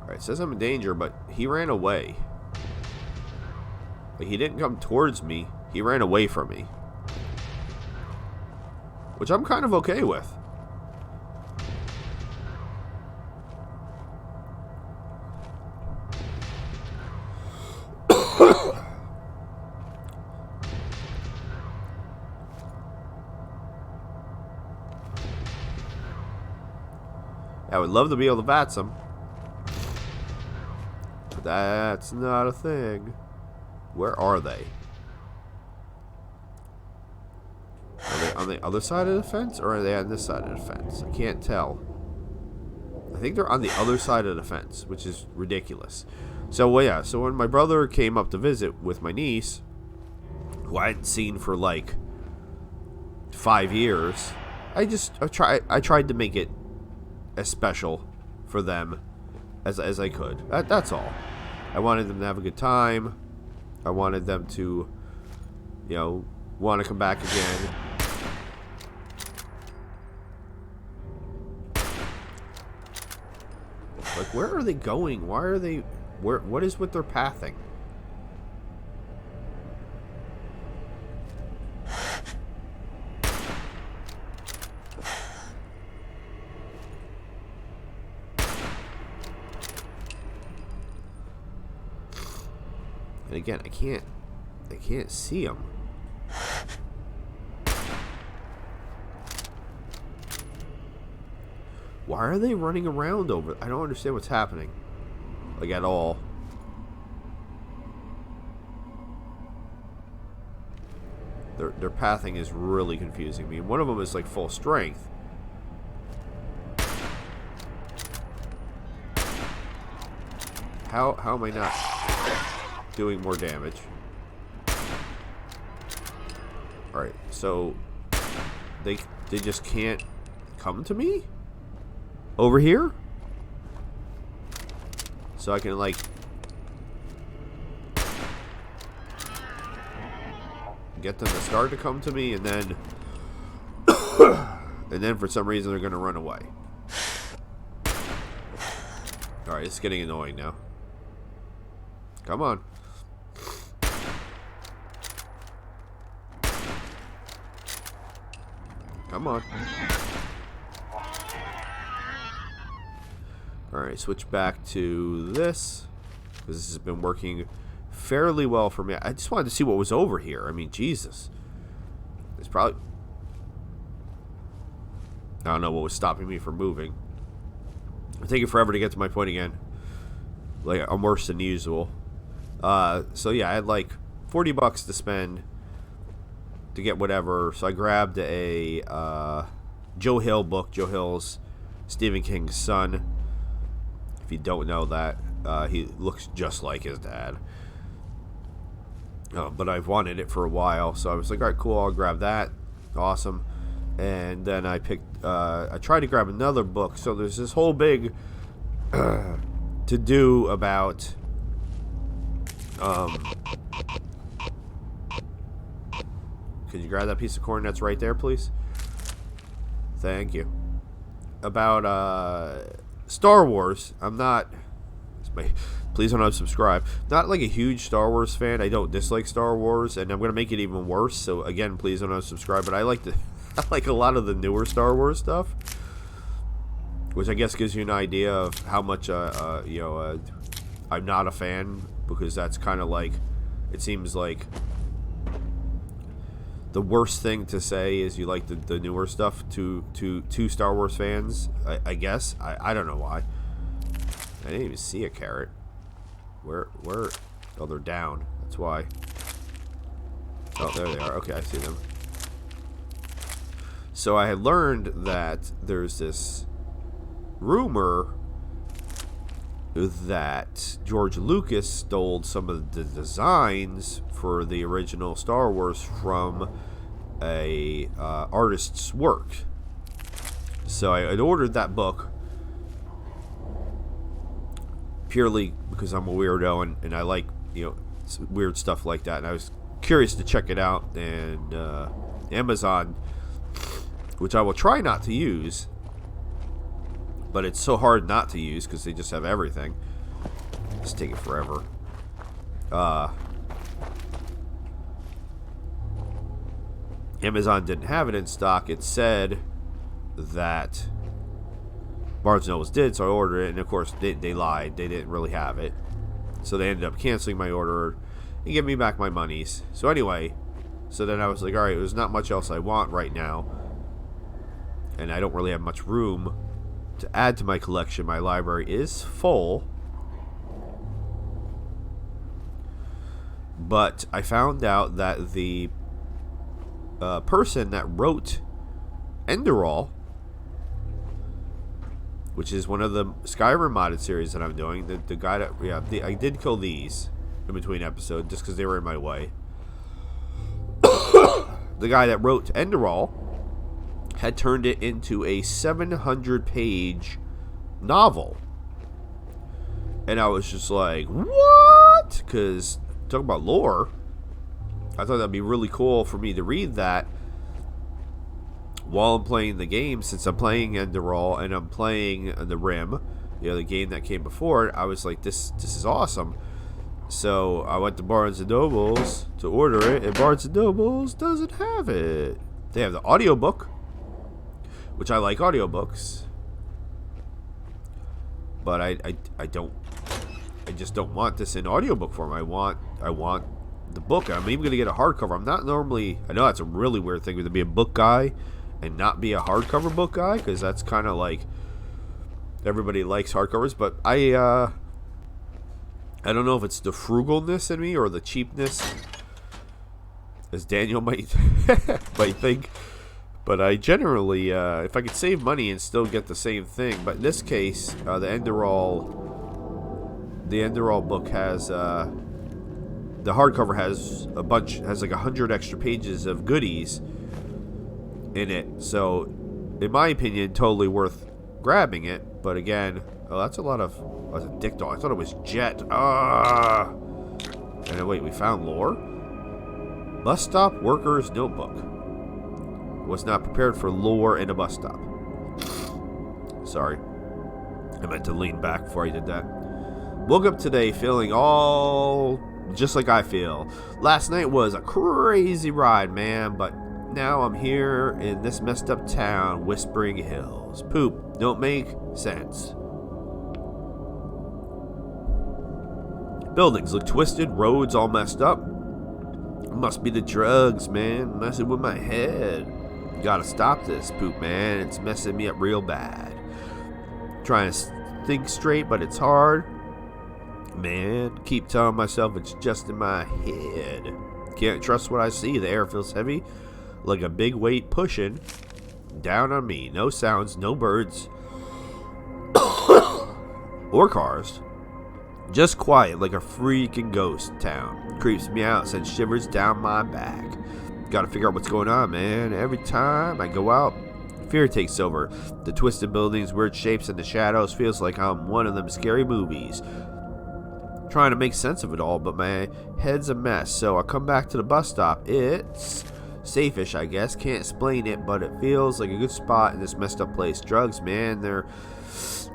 Alright, says I'm in danger, but he ran away. Like, he didn't come towards me. He ran away from me. Which I'm kind of okay with. I would love to be able to bat some. But that's not a thing. Where are they? Are they on the other side of the fence, or are they on this side of the fence? I can't tell. I think they're on the other side of the fence, which is ridiculous. So, well, yeah. So when my brother came up to visit with my niece, who I hadn't seen for like 5 years, I tried to make it as special for them as I could. That's all. I wanted them to have a good time. I wanted them to, you know, want to come back again. Like, where are they going? Why are they... What is with their pathing? And again, I can't see them. Why are they running around over? I don't understand what's happening. Like, at all. Their pathing is really confusing me. One of them is like full strength. How am I not doing more damage? Alright, so they just can't come to me? Over here? So I can like get them to start to come to me, and then for some reason they're gonna run away. Alright, it's getting annoying now. Come on. Come on. Alright, switch back to this, because this has been working fairly well for me. I just wanted to see what was over here. I mean, Jesus. It's probably... I don't know what was stopping me from moving. It's taking forever to get to my point again. Like, I'm worse than usual. So yeah, I had like $40 to spend to get whatever. So I grabbed a Joe Hill book. Joe Hill's Stephen King's son. If you don't know that, he looks just like his dad. But I've wanted it for a while, so I was like, all right, cool, I'll grab that. Awesome. And then I tried to grab another book. So there's this whole big to-do about could you grab that piece of corn that's right there, please? Thank you. about Star Wars. I'm not. Please don't unsubscribe. Not like a huge Star Wars fan. I don't dislike Star Wars, and I'm gonna make it even worse. So again, please don't unsubscribe. But I like I like a lot of the newer Star Wars stuff, which I guess gives you an idea of how much I'm not a fan, because that's kind of like, it seems like the worst thing to say is you like the newer stuff to Star Wars fans. I guess I don't know why. I didn't even see a carrot. Where? Oh, they're down. That's why. Oh, there they are. Okay, I see them. So I had learned that there's this rumor that George Lucas stole some of the designs for the original Star Wars from a artist's work. So I had ordered that book purely because I'm a weirdo and I like, weird stuff like that, and I was curious to check it out. And Amazon, which I will try not to use, but it's so hard not to use because they just have everything. It's taking forever. Amazon didn't have it in stock. It said that Barnes & Nobles did, so I ordered it, and of course they lied. They didn't really have it, so they ended up canceling my order and giving me back my monies. So anyway, so then I was like, alright, there's not much else I want right now, and I don't really have much room to add to my collection. My library is full, but I found out that the person that wrote Enderall, which is one of the Skyrim modded series that I'm doing, the guy that, I did kill these in between episodes just because they were in my way. The guy that wrote Enderall had turned it into a 700-page novel. And I was just like, what? Because, talking about lore, I thought that'd be really cool for me to read that while I'm playing the game, since I'm playing Enderall and I'm playing the Rim, the game that came before it. I was like, this is awesome. So I went to Barnes & Nobles to order it, and Barnes & Nobles doesn't have it. They have the audiobook, which I like audiobooks, but I just don't want this in audiobook form. I want the book. I'm even gonna get a hardcover. I'm not normally, I know that's a really weird thing to be a book guy and not be a hardcover book guy, because that's kind of like everybody likes hardcovers, but I don't know if it's the frugalness in me or the cheapness, as Daniel might might think. But I generally, if I could save money and still get the same thing, but in this case, the Enderall book has, the hardcover has like 100 extra pages of goodies in it. So, in my opinion, totally worth grabbing it. But again, that's a lot of, was it Dick Dog? I thought it was Jet. And then, wait, we found lore? Bus stop worker's notebook. Was not prepared for lore in a bus stop. Sorry. I meant to lean back before I did that. Woke up today feeling all just like I feel. Last night was a crazy ride, man, but now I'm here in this messed up town, Whispering Hills. Poop don't make sense. Buildings look twisted, roads all messed up. Must be the drugs, man, messing with my head. Gotta stop this poop, man. It's messing me up real bad. Trying to think straight, but it's hard. Man, keep telling myself it's just in my head. Can't trust what I see. The air feels heavy, like a big weight pushing down on me. No sounds, no birds or cars. Just quiet, like a freaking ghost town. Creeps me out, sends shivers down my back. Gotta figure out what's going on, man. Every time I go out, fear takes over. The twisted buildings, weird shapes, and the shadows feels like I'm one of them scary movies. Trying to make sense of it all, but my head's a mess. So I come back to the bus stop. It's Safe-ish, I guess. Can't explain it, but it feels like a good spot in this messed up place. Drugs, man, they're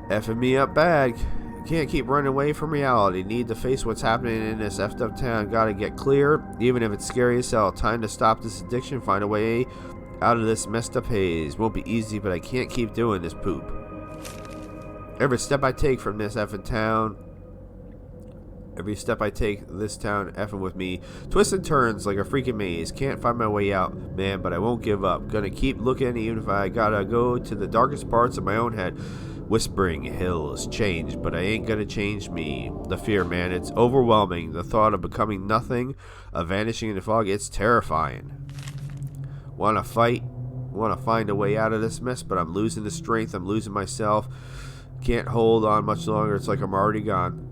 effing me up bad. Can't keep running away from reality. Need to face what's happening in this effed up town. Gotta get clear, even if it's scary as hell. Time to stop this addiction, find a way out of this messed up haze. Won't be easy, but I can't keep doing this poop. Every step I take from this effing town, every step I take this town effing with me. Twists and turns like a freaking maze. Can't find my way out, man, but I won't give up. Gonna keep looking even if I gotta go to the darkest parts of my own head. Whispering hills change, but I ain't gonna change me. The fear, man, it's overwhelming. The thought of becoming nothing, of vanishing in the fog, it's terrifying. Wanna fight, wanna find a way out of this mess, but I'm losing the strength, I'm losing myself. Can't hold on much longer, it's like I'm already gone.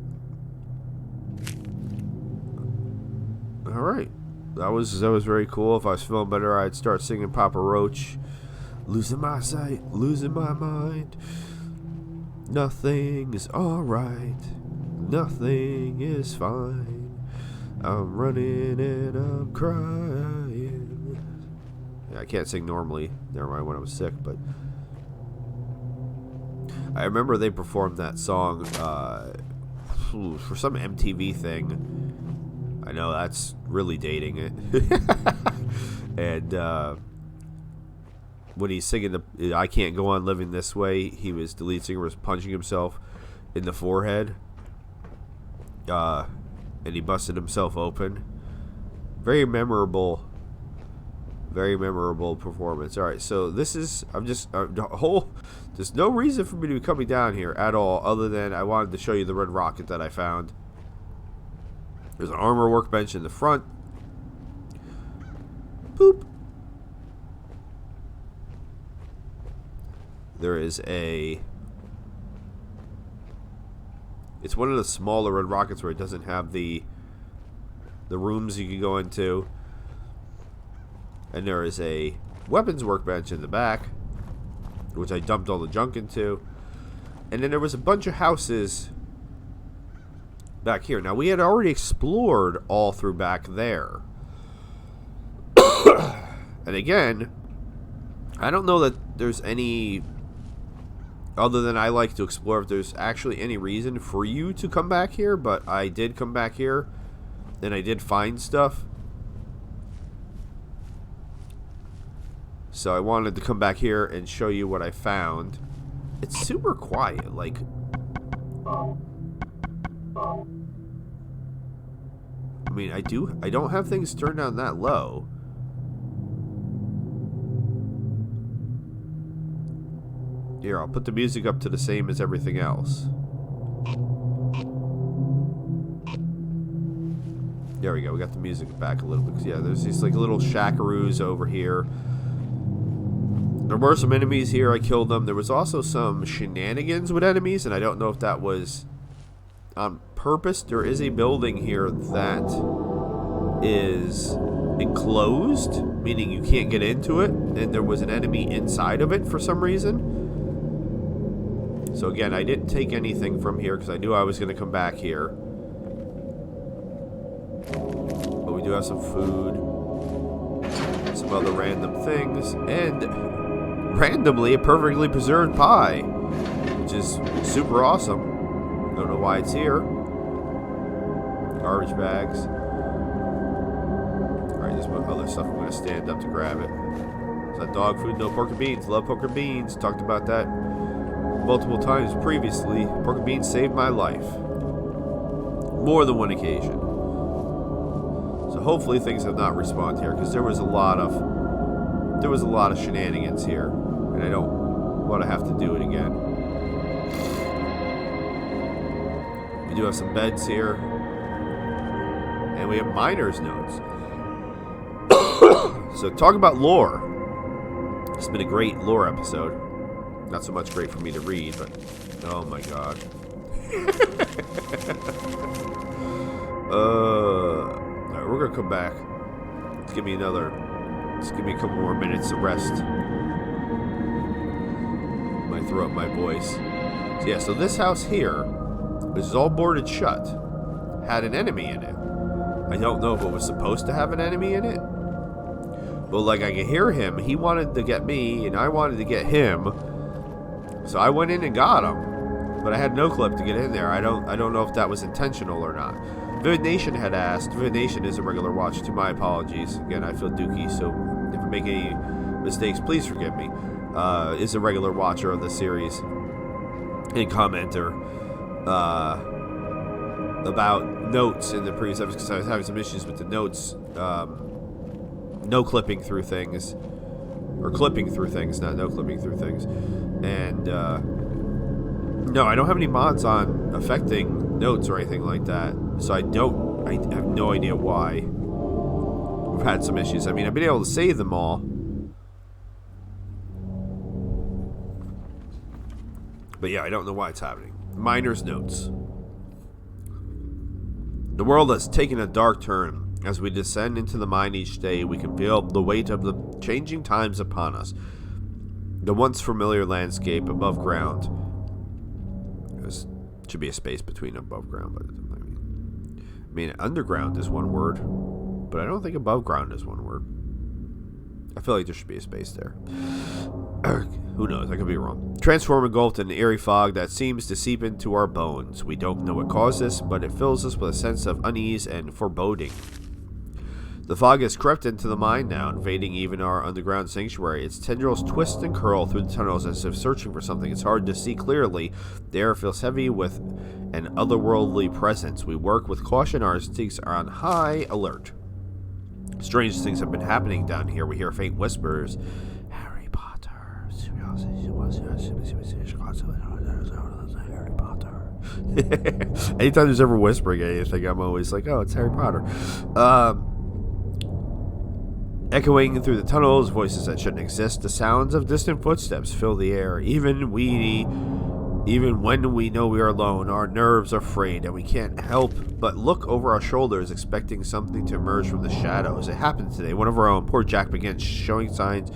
Alright, that was very cool. If I was feeling better, I'd start singing Papa Roach. Losing my sight, losing my mind. Nothing is alright. Nothing is fine. I'm running and I'm crying. Yeah, I can't sing normally. Never mind when I was sick, but I remember they performed that song for some MTV thing. I know that's really dating it. And when he's singing the I Can't Go On Living This Way, the lead singer was punching himself in the forehead. And he busted himself open. Very memorable performance. Alright, so this is, there's no reason for me to be coming down here at all, other than I wanted to show you the red rocket that I found. There's an armor workbench in the front. Boop. There is it's one of the smaller red rockets where it doesn't have the rooms you can go into. And there is a weapons workbench in the back, which I dumped all the junk into. And then there was a bunch of houses back here. Now, we had already explored all through back there. And again, I don't know that there's any, other than I like to explore, if there's actually any reason for you to come back here, but I did come back here, and I did find stuff. So I wanted to come back here and show you what I found. It's super quiet, like, I mean, I don't have things turned down that low. Here, I'll put the music up to the same as everything else. There we go, we got the music back a little bit. Yeah, there's these like little shackaroos over here. There were some enemies here, I killed them. There was also some shenanigans with enemies, and I don't know if that was on purpose. There is a building here that is enclosed, meaning you can't get into it, and there was an enemy inside of it for some reason. So again, I didn't take anything from here because I knew I was going to come back here. But we do have some food, some other random things, and randomly a perfectly preserved pie, which is super awesome. Don't know why it's here. Garbage bags. Alright, there's other stuff. I'm going to stand up to grab it. Is that dog food? No, pork and beans. Love pork and beans. Talked about that multiple times previously. Pork and beans saved my life. More than one occasion. So hopefully things have not respawned here, because there was a lot of shenanigans here, and I don't want to have to do it again. We do have some beds here, and we have miner's notes. So talk about lore. It's been a great lore episode. Not so much great for me to read, but oh my god. Alright, we're gonna come back. Let's give me a couple more minutes to rest my throat, my voice. So yeah, so this house here, which is all boarded shut, had an enemy in it. I don't know if it was supposed to have an enemy in it, But like I could hear him. He wanted to get me, and I wanted to get him. So I went in and got him. But I had no clip to get in there. I don't know if that was intentional or not. Vivid Nation had asked. Vivid Nation is a regular watcher. To my apologies. Again, I feel dookie, so if I make any mistakes, please forgive me. Is a regular watcher of the series and commenter about notes in the previous episode, because I was having some issues with the notes. No clipping through things, or clipping through things, not no clipping through things. And no, I don't have any mods on affecting notes or anything like that, so I have no idea why we've had some issues. I mean, I've been able to save them all, but yeah, I don't know why it's happening. Miner's notes. The world has taken a dark turn. As we descend into the mine each day, we can feel the weight of the changing times upon us. The once familiar landscape above ground. There should be a space between above ground, but I mean, underground is one word, but I don't think above ground is one word. I feel like there should be a space there. Who knows? I could be wrong. Transform engulfed in an eerie fog that seems to seep into our bones. We don't know what caused this, but it fills us with a sense of unease and foreboding. The fog has crept into the mine now, invading even our underground sanctuary. Its tendrils twist and curl through the tunnels as if searching for something. It's hard to see clearly. The air feels heavy with an otherworldly presence. We work with caution. Our instincts are on high alert. Strange things have been happening down here. We hear faint whispers. Harry Potter. Harry Potter. Anytime there's ever whispering anything, I'm always like, oh, it's Harry Potter. Echoing through the tunnels, voices that shouldn't exist. The sounds of distant footsteps fill the air. Even when we know we are alone, our nerves are frayed, and we can't help but look over our shoulders, expecting something to emerge from the shadows. It happened today. One of our own, poor Jack, began showing signs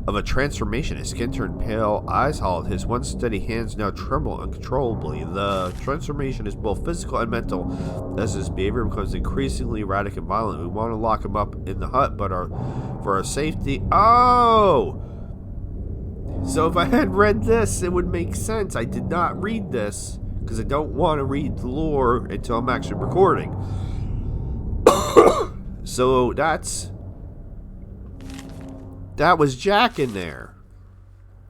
of a transformation. His skin turned pale, eyes hollowed, his once steady hands now tremble uncontrollably. The transformation is both physical and mental, as his behavior becomes increasingly erratic and violent. We want to lock him up in the hut, but for our safety... Oh! So if I had read this, it would make sense. I did not read this, because I don't want to read the lore until I'm actually recording. So that was Jack in there.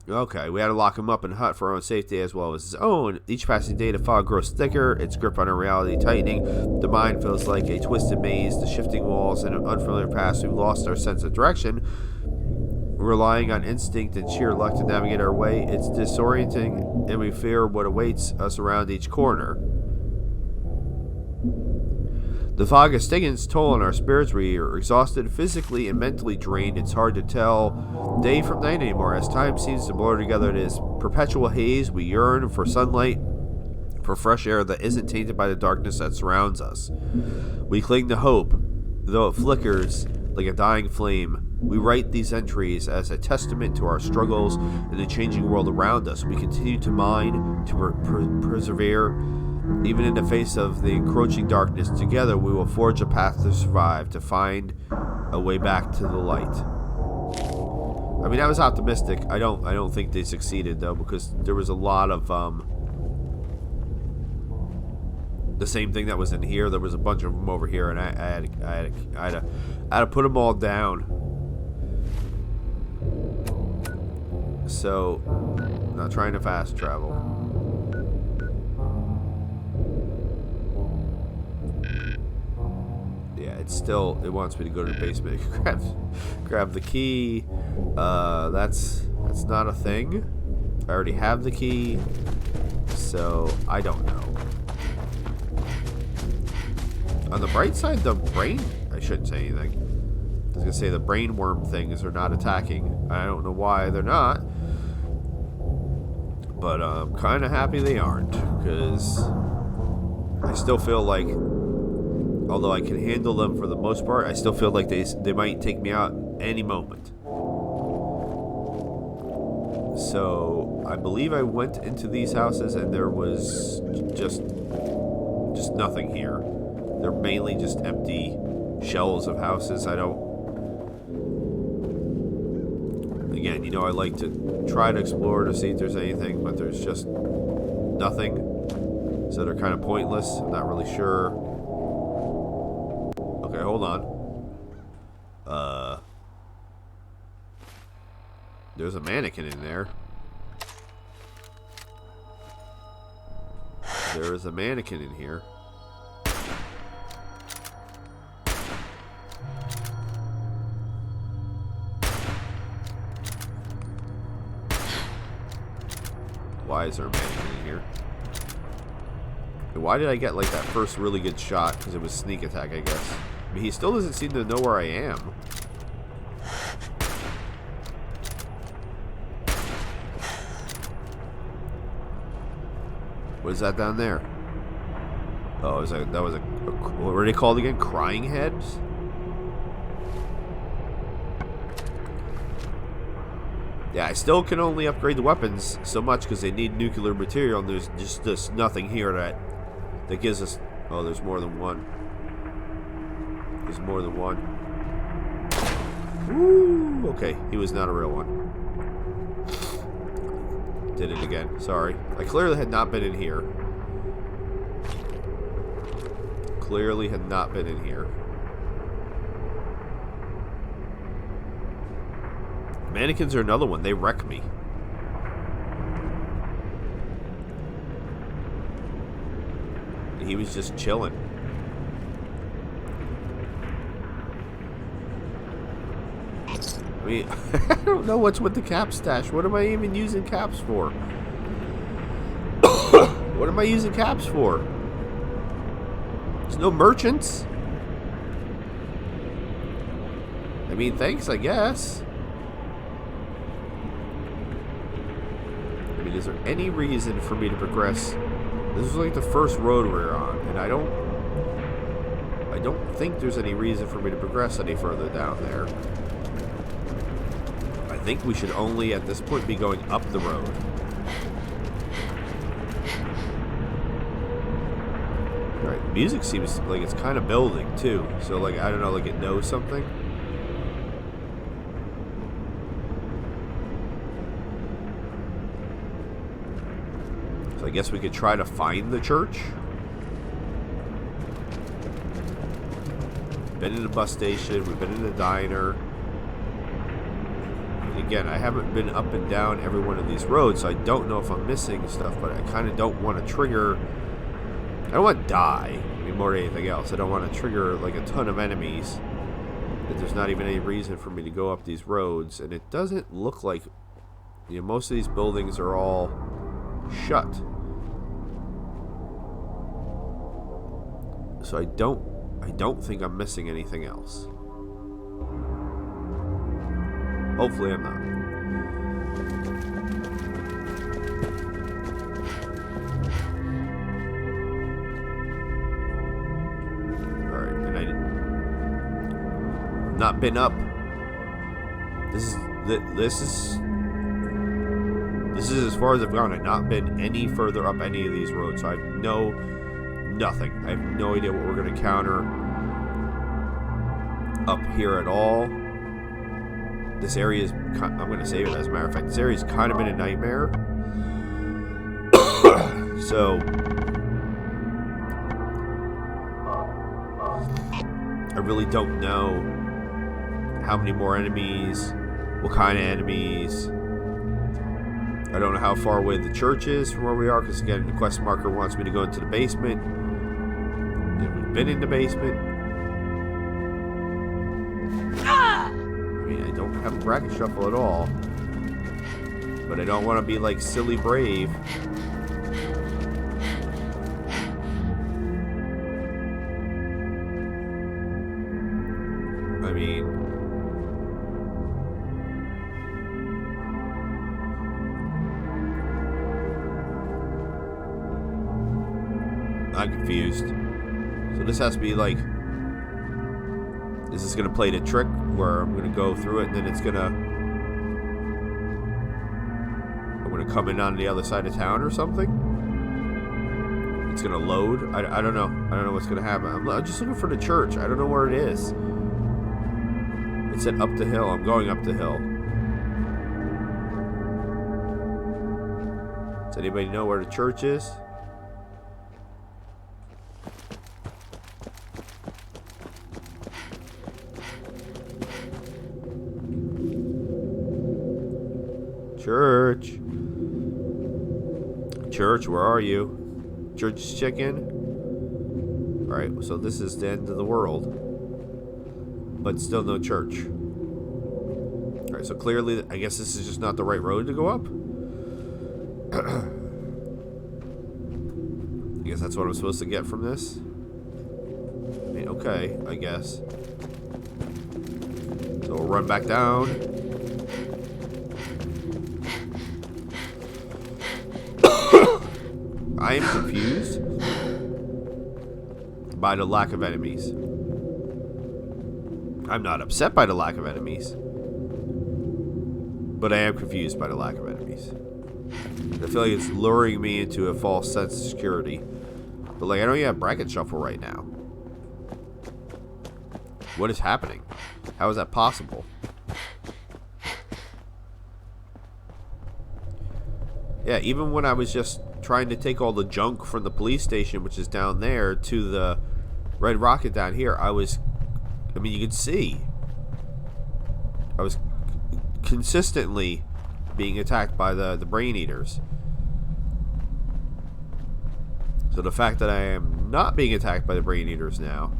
Okay, we had to lock him up in a hut for our own safety as well as his own. Each passing day, the fog grows thicker, its grip on our reality tightening. The mind feels like a twisted maze, the shifting walls and an unfamiliar path. We've lost our sense of direction. Relying on instinct and sheer luck to navigate our way, it's disorienting, and we fear what awaits us around each corner. The fog has taken its toll on our spirits. We are exhausted, physically and mentally drained. It's hard to tell day from night anymore. As time seems to blur together, it is perpetual haze. We yearn for sunlight, for fresh air that isn't tainted by the darkness that surrounds us. We cling to hope, though it flickers like a dying flame. We write these entries as a testament to our struggles in the changing world around us. We continue to mine, to persevere, even in the face of the encroaching darkness. Together we will forge a path to survive, to find a way back to the light. I mean, I was optimistic. I don't think they succeeded though, because there was a lot of the same thing that was in here. There was a bunch of them over here, and I had to put them all down. So, not trying to fast travel. Yeah, it wants me to go to the basement. grab the key. That's not a thing. I already have the key, so I don't know. On the bright side, the brain... I shouldn't say anything. I was going to say the brain worm things are not attacking. I don't know why they're not. But I'm kind of happy they aren't. Because I still feel like... although I can handle them for the most part, I still feel like they might take me out any moment. So, I believe I went into these houses and there was just nothing here. They're mainly just empty shells of houses. I don't And you know, I like to try to explore to see if there's anything, but there's just nothing. So they're kind of pointless. I'm not really sure. Okay, hold on. There's a mannequin in there. There is a mannequin in here. Why is there a mannequin in here? And why did I get like that first really good shot? Because it was sneak attack, I guess. I mean, he still doesn't seem to know where I am. What is that down there? Oh, that was a what were they called again? Crying heads? Yeah, I still can only upgrade the weapons so much because they need nuclear material, and there's just nothing here that gives us... Oh, there's more than one. There's more than one. Woo! Okay, he was not a real one. Did it again. Sorry. I clearly had not been in here. Clearly had not been in here. Mannequins are another one. They wreck me. He was just chilling. I mean, I don't know what's with the cap stash. What am I even using caps for? What am I using caps for? There's no merchants. I mean, thanks, I guess. I mean, is there any reason for me to progress? This is like the first road we're on, and I don't think there's any reason for me to progress any further down there. I think we should only, at this point, be going up the road. Alright, music seems like it's kind of building, too. So, like, I don't know, like it knows something. So I guess we could try to find the church. Been in the bus station, we've been in the diner. Again, I haven't been up and down every one of these roads, so I don't know if I'm missing stuff, but I kind of don't want to trigger... I don't want to die, I mean, more than anything else. I don't want to trigger, like, a ton of enemies. That there's not even any reason for me to go up these roads, and it doesn't look like... You know, most of these buildings are all shut. So I don't think I'm missing anything else. Hopefully I'm not. Alright, and I've not been up. This is as far as I've gone. I've not been any further up any of these roads, so I know nothing. I have no idea what we're going to encounter up here at all. This area is, I'm going to save it as a matter of fact, this area has kind of been a nightmare. So, I really don't know how many more enemies, what kind of enemies. I don't know how far away the church is from where we are, because again, the quest marker wants me to go into the basement. And we've been in the basement. I don't have a bracket shuffle at all, but I don't want to be like silly brave. I mean, I'm confused. So this has to be like, is this going to play the trick where I'm going to go through it and then I'm going to come in on the other side of town or something? It's going to load? I don't know. I don't know what's going to happen. I'm just looking for the church. I don't know where it is. It said up the hill. I'm going up the hill. Does anybody know where the church is? Church. Church, where are you? Church chicken? Alright, so this is the end of the world. But still no church. Alright, so clearly, I guess this is just not the right road to go up? I guess that's what I'm supposed to get from this? I mean, okay, I guess. So we'll run back down. I am confused by the lack of enemies. I'm not upset by the lack of enemies, but I am confused by the lack of enemies. I feel like it's luring me into a false sense of security. But like, I don't even have bracket shuffle right now. What is happening? How is that possible? Yeah, even when I was just trying to take all the junk from the police station, which is down there, to the Red Rocket down here, I mean, you could see I was consistently being attacked by the brain eaters. So the fact that I am not being attacked by the brain eaters now,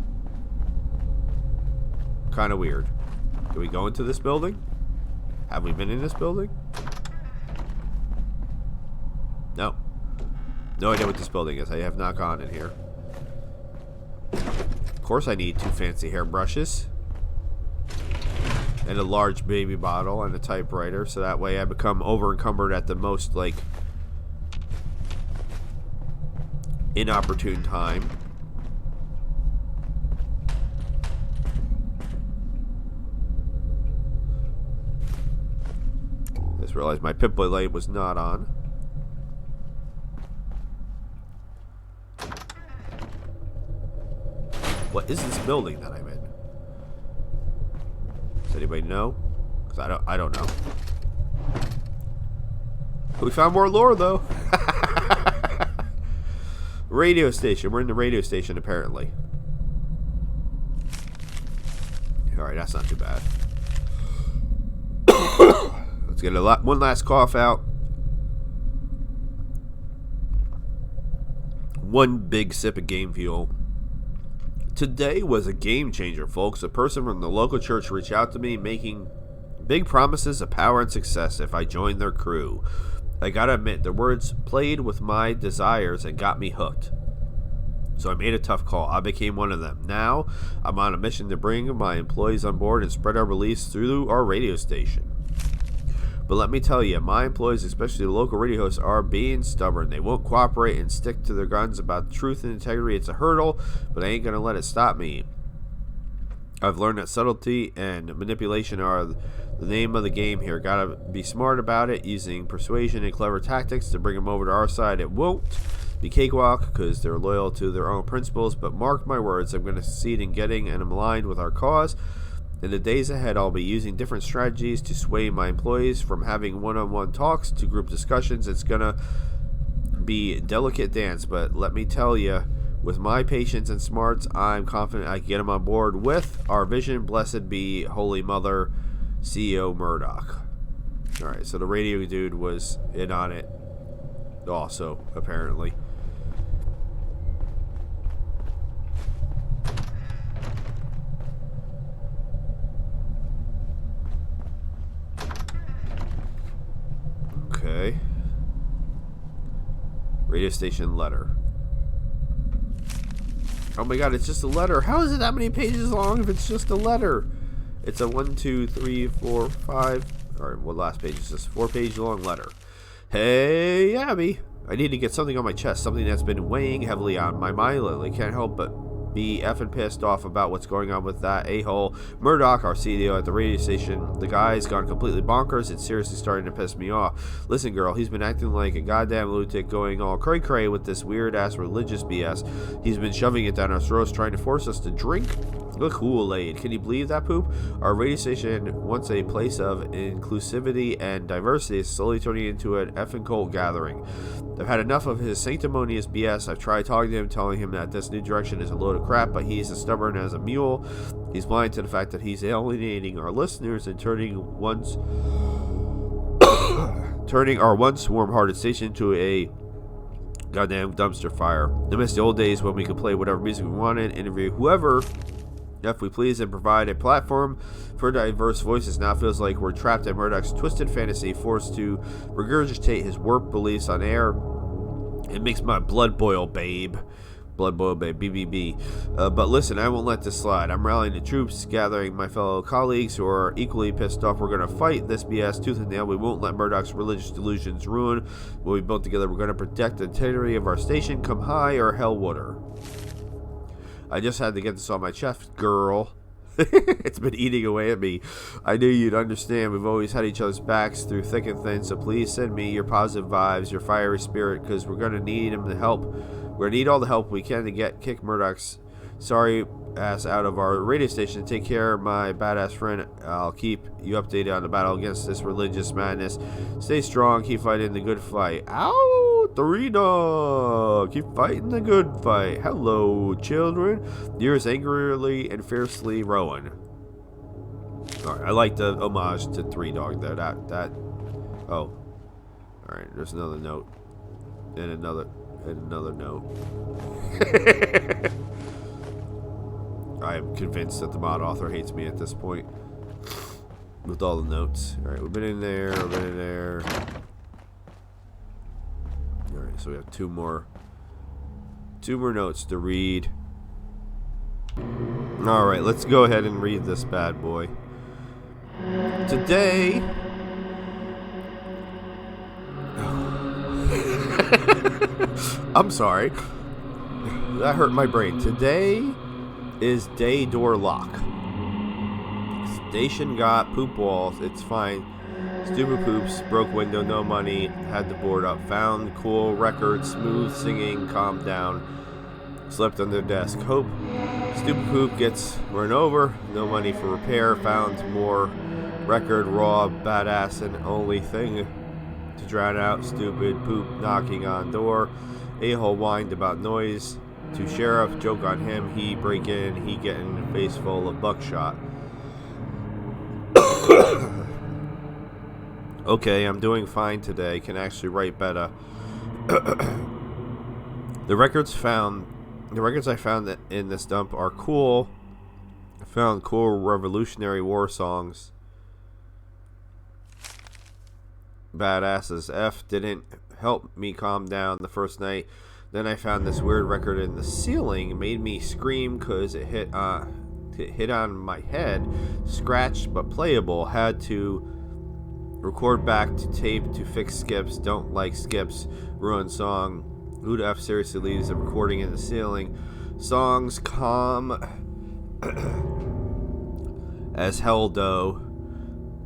kind of weird. Do we go into this building? Have we been in this building? No. No idea what this building is. I have not gone in here. Of course I need 2 fancy hairbrushes. And a large baby bottle and a typewriter. So that way I become over-encumbered at the most, like, inopportune time. I just realized my Pip-Boy light was not on. What is this building that I'm in? Does anybody know? Because I don't know. We found more lore though. Radio station. We're in the radio station apparently. Alright, that's not too bad. Let's get one last cough out. One big sip of game fuel. Today was a game changer, folks. A person from the local church reached out to me making big promises of power and success if I joined their crew. I gotta admit, their words played with my desires and got me hooked. So I made a tough call. I became one of them. Now, I'm on a mission to bring my employees on board and spread our beliefs through our radio station. But let me tell you, my employees, especially the local radio hosts, are being stubborn. They won't cooperate and stick to their guns about truth and integrity. It's a hurdle, but I ain't going to let it stop me. I've learned that subtlety and manipulation are the name of the game here. Gotta be smart about it, using persuasion and clever tactics to bring them over to our side. It won't be cakewalk because they're loyal to their own principles, but mark my words, I'm going to succeed in getting and I'm aligned with our cause. In the days ahead, I'll be using different strategies to sway my employees from having one-on-one talks to group discussions. It's going to be a delicate dance, but let me tell you, with my patience and smarts, I'm confident I can get them on board with our vision. Blessed be Holy Mother, CEO Murdoch. Alright, so the radio dude was in on it also, apparently. Okay. Radio station letter. Oh my god, it's just a letter. How is it that many pages long if it's just a letter? It's a 1, 2, 3, 4, 5. Alright, well, last page is just a 4-page long letter. Hey, Abby. I need to get something on my chest. Something that's been weighing heavily on my mind lately. Can't help but be effing pissed off about what's going on with that a-hole Murdoch, our CEO at the radio station. The guy's gone completely bonkers. It's seriously starting to piss me off. Listen, girl, he's been acting like a goddamn lunatic, going all cray-cray with this weird-ass religious BS. He's been shoving it down our throats, trying to force us to drink the Kool-Aid. Can you believe that poop? Our radio station, once a place of inclusivity and diversity, is slowly turning into an effing cult gathering. I've had enough of his sanctimonious BS. I've tried talking to him, telling him that this new direction is a load of crap, but he's as stubborn as a mule. He's blind to the fact that he's alienating our listeners and turning our once warm-hearted station into a goddamn dumpster fire. I miss the old days when we could play whatever music we wanted, interview whoever if we please, and provide a platform for diverse voices. Now it feels like we're trapped in Murdoch's twisted fantasy, forced to regurgitate his warped beliefs on air. It makes my blood boil, babe. Blood boil, babe. BBB. But listen, I won't let this slide. I'm rallying the troops, gathering my fellow colleagues who are equally pissed off. We're going to fight this BS tooth and nail. We won't let Murdoch's religious delusions ruin what we built together. We're going to protect the integrity of our station, come high or hell water. I just had to get this on my chest, girl. It's been eating away at me. I knew you'd understand. We've always had each other's backs through thick and thin, so please send me your positive vibes, your fiery spirit, because we're going to need him to help. We're going to need all the help we can to kick Murdoch's sorry ass out of our radio station. Take care, my badass friend. I'll keep you updated on the battle against this religious madness. Stay strong. Keep fighting the good fight. Ow, Dorina. Keep fighting the good fight. Hello, children. Yours angrily and fiercely, Rowan. All right, I like the homage to Three Dog there. That. Oh, all right. There's another note, and another note. I am convinced that the mod author hates me at this point with all the notes. Alright, we've been in there, Alright, so we have two more notes to read. Alright, let's go ahead and read this bad boy. Today I'm sorry. That hurt my brain. Today is day door lock. Station got poop walls. It's fine. Stupid poops. Broke window. No money. Had to board up. Found cool record. Smooth singing. Calmed down. Slept under desk. Hope stupid poop gets run over. No money for repair. Found more record. Raw. Badass. And only thing to drown out stupid poop knocking on door. A-hole whined about noise. To sheriff, joke on him, he break in, he getting a face full of buckshot. Okay, I'm doing fine today, can actually write better. The records I found in this dump are cool. I found cool Revolutionary War songs. Badasses. F didn't help me calm down the first night. Then I found this weird record in the ceiling. It made me scream because it hit on my head. Scratched but playable. Had to record back to tape to fix skips. Don't like skips. Ruined song. Who the F seriously leaves a recording in the ceiling? Songs calm as hell though.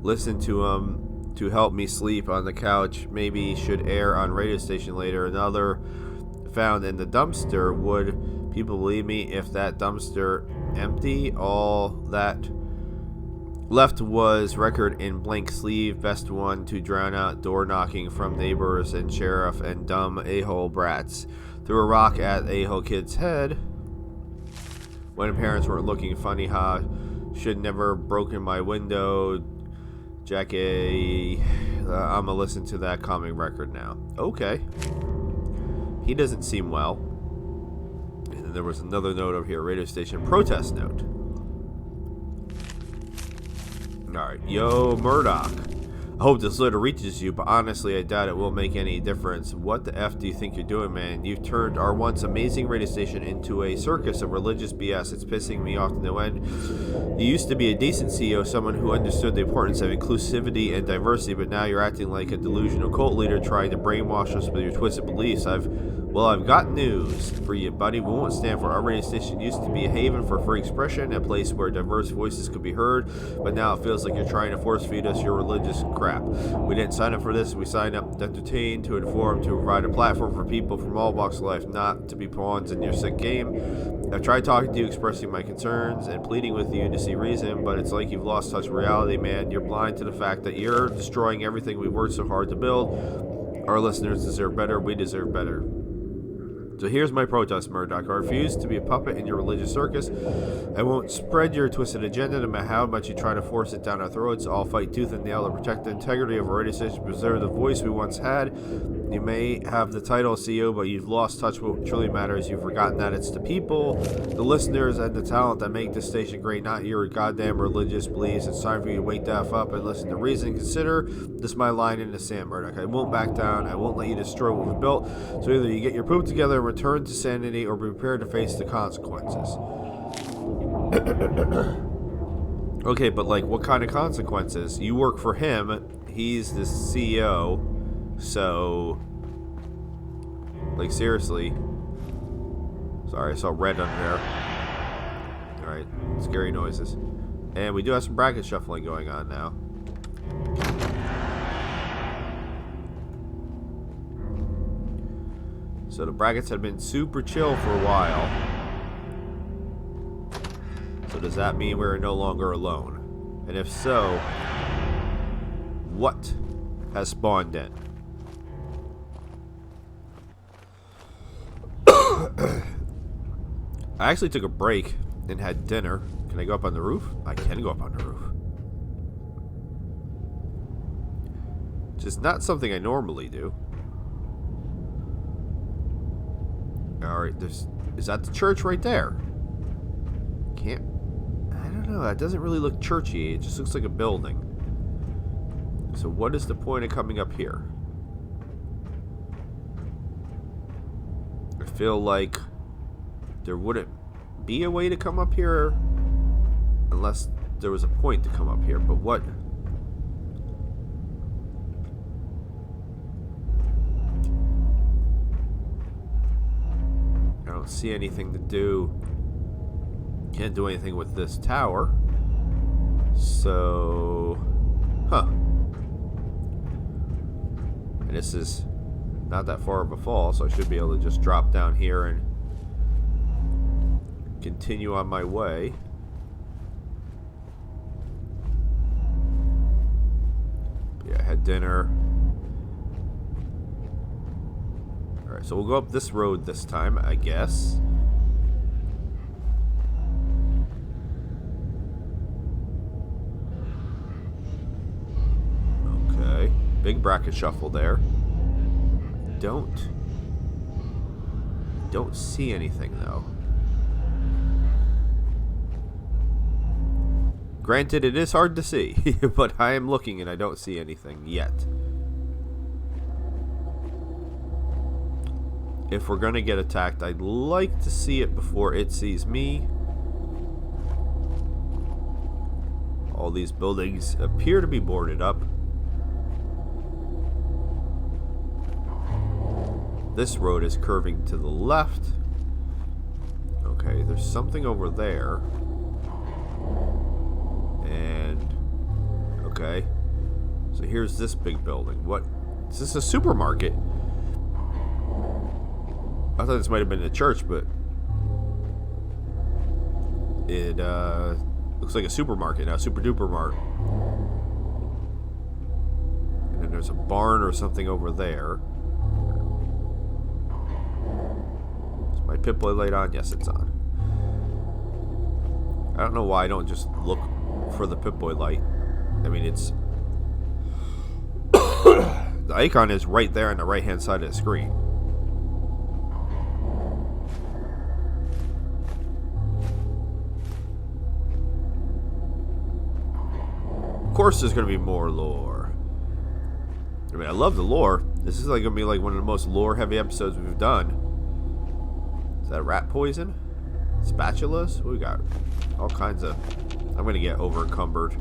Listen to them to help me sleep on the couch. Maybe should air on radio station later. Another found in the dumpster. Would people believe me if that dumpster empty? All that left was record in blank sleeve. Best one to drown out door knocking from neighbors and sheriff and dumb a-hole brats. Threw a rock at a-hole kid's head when parents weren't looking funny. Should never broken my window. Jackie, I'ma listen to that calming record now. Okay. He doesn't seem well. And then there was another note over here, radio station protest note. Alright, yo, Murdoch. I hope this letter reaches you, but honestly, I doubt it will make any difference. What the F do you think you're doing, man? You've turned our once amazing radio station into a circus of religious BS. It's pissing me off to no end. You used to be a decent CEO, someone who understood the importance of inclusivity and diversity, but now you're acting like a delusional cult leader trying to brainwash us with your twisted beliefs. I've got news for you, buddy. We won't stand for it. Our radio station used to be a haven for free expression, a place where diverse voices could be heard, but now it feels like you're trying to force feed us your religious crap. We didn't sign up for this. We signed up to entertain, to inform, to provide a platform for people from all walks of life, not to be pawns in your sick game. I've tried talking to you, expressing my concerns, and pleading with you to see reason, but it's like you've lost touch with reality, man. You're blind to the fact that you're destroying everything we've worked so hard to build. Our listeners deserve better. We deserve better. So here's my protest, Murdoch. I refuse to be a puppet in your religious circus. I won't spread your twisted agenda, no matter how much you try to force it down our throats. I'll fight tooth and nail to protect the integrity of our radio station, preserve the voice we once had. You may have the title of CEO, but you've lost touch with what truly matters. You've forgotten that it's the people, the listeners, and the talent that make this station great, not your goddamn religious beliefs. It's time for you to wake the F up and listen to reason. Consider this my line in the sand, Murdoch. I won't back down. I won't let you destroy what we've built. So either you get your poop together and return to sanity, or be prepared to face the consequences. Okay, but like, what kind of consequences? You work for him. He's the CEO. So, like, seriously. Sorry, I saw red under there. Alright, scary noises. And we do have some bracket shuffling going on now. So the brackets have been super chill for a while. So does that mean we're no longer alone? And if so, what has spawned in? I actually took a break and had dinner. Can I go up on the roof? I can go up on the roof. Which is not something I normally do. Alright, is that the church right there? I don't know, that doesn't really look churchy. It just looks like a building. So what is the point of coming up here? I feel like there wouldn't be a way to come up here unless there was a point to come up here. But what? I don't see anything to do. Can't do anything with this tower. So, and this is not that far of a fall, so I should be able to just drop down here and continue on my way. Yeah, I had dinner. Alright, so we'll go up this road this time, I guess. Okay, big bracket shuffle there. Don't see anything though. Granted, it is hard to see, but I am looking and I don't see anything yet. If we're gonna get attacked, I'd like to see it before it sees me. All these buildings appear to be boarded up. This road is curving to the left. Okay, there's something over there. And, okay. So here's this big building. What? Is this a supermarket? I thought this might have been a church, but it looks like a supermarket now, super duper mart. And then there's a barn or something over there. Is my Pip-Boy light on? Yes, it's on. I don't know why I don't just look for the Pip-Boy light. I mean, it's the icon is right there on the right hand side of the screen. Of course there's gonna be more lore. I mean, I love the lore. This is like gonna be like one of the most lore heavy episodes we've done. Is that rat poison? Spatulas? What we got? All kinds of... I'm gonna get over encumbered.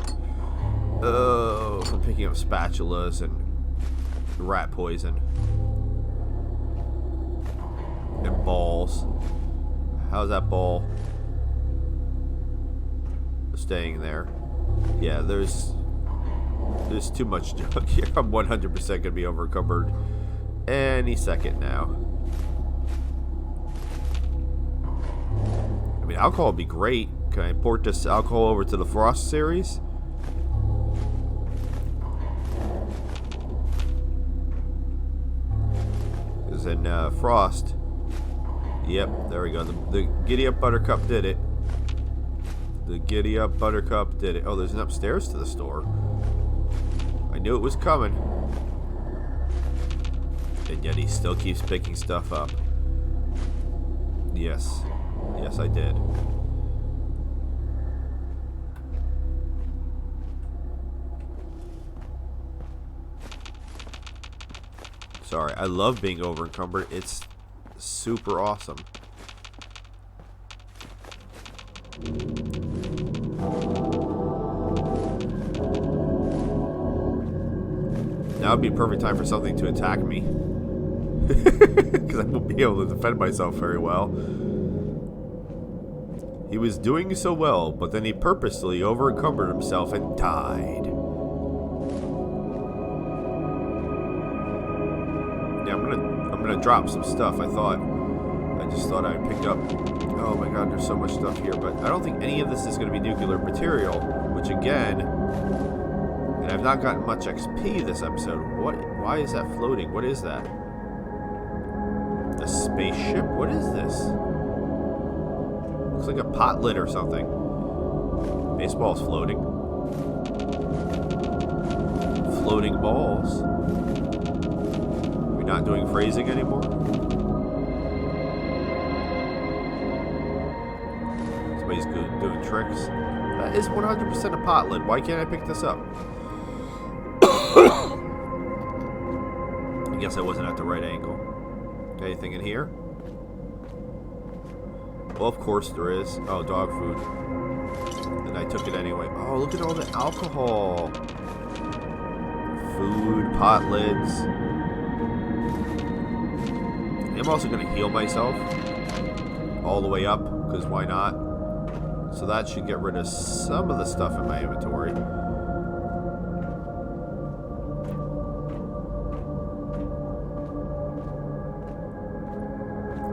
Oh, from picking up spatulas and rat poison. And balls. How's that ball staying there? Yeah, there's too much junk here. I'm 100% gonna be over encumbered any second now. I mean, alcohol would be great. Can I import this alcohol over to the Frost series? as in Frost. Yep, there we go. The Giddy Up Buttercup did it. The Giddy Up Buttercup did it. Oh, there's an upstairs to the store. I knew it was coming. And yet he still keeps picking stuff up. Yes. Yes, I did. Sorry, I love being over encumbered. It's super awesome. Now would be a perfect time for something to attack me. Because I won't be able to defend myself very well. He was doing so well, but then he purposely over-encumbered himself and died. Yeah, I'm gonna drop some stuff. I just thought I picked up. Oh my god, there's so much stuff here, but I don't think any of this is gonna be nuclear material, which again, and I've not gotten much XP this episode. Why is that floating? What is that? A spaceship? What is this? Looks like a pot lid or something. Baseball's floating. Floating balls. We're not doing phrasing anymore? Somebody's doing tricks. That is 100% a pot lid. Why can't I pick this up? I guess I wasn't at the right angle. Anything in here? Well, of course there is. Oh, dog food. And I took it anyway. Oh, look at all the alcohol. Food, pot lids. I'm also going to heal myself all the way up, because why not? So that should get rid of some of the stuff in my inventory.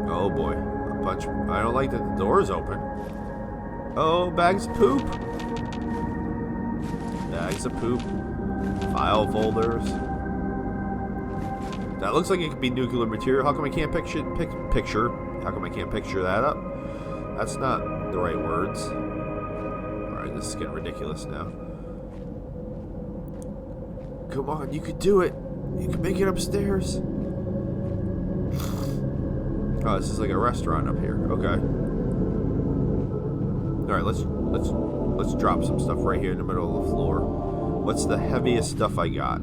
Oh boy. I don't like that the door is open. Oh, bags of poop. Bags of poop. File folders. That looks like it could be nuclear material. How come I can't picture? How come I can't picture that up? That's not the right words. Alright, this is getting ridiculous now. Come on, you could do it. You can make it upstairs. Oh, this is like a restaurant up here. Okay. All right, let's drop some stuff right here in the middle of the floor. What's the heaviest stuff I got?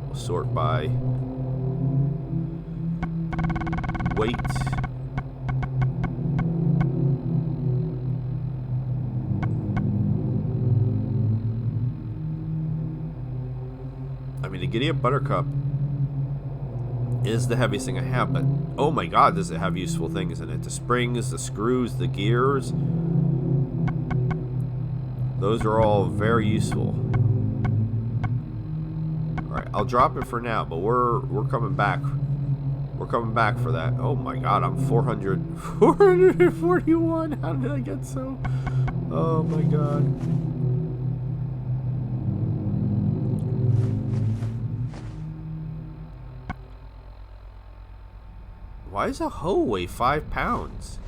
We'll sort by weight. I mean, the Giddy Up Buttercup is the heaviest thing I have, but oh my god, does it have useful things in it. The springs, the screws, the gears, those are all very useful. Alright, I'll drop it for now, but we're coming back. We're coming back for that. Oh my god, I'm 441. How did I get so? Oh my god. Why does a hoe weigh 5 pounds?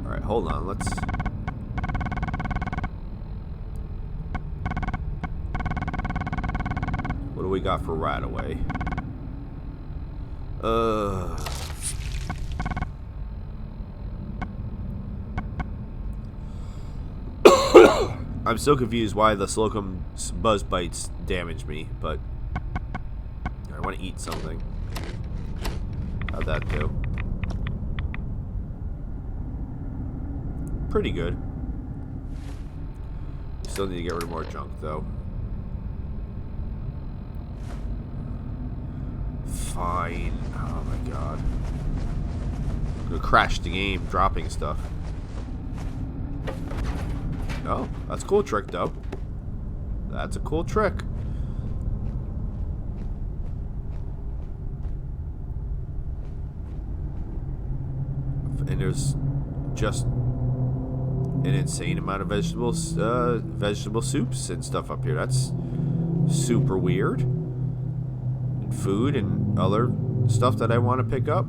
Alright, hold on, let's... What do we got for right away? I'm so confused why the Slocum buzz bites damage me, but I want to eat something. How'd that do? Pretty good. Still need to get rid of more junk, though. Fine. Oh my god. I'm gonna crash the game dropping stuff. Oh, that's a cool trick, though. That's a cool trick. And there's just an insane amount of vegetable soups and stuff up here. That's super weird. And food and other stuff that I want to pick up.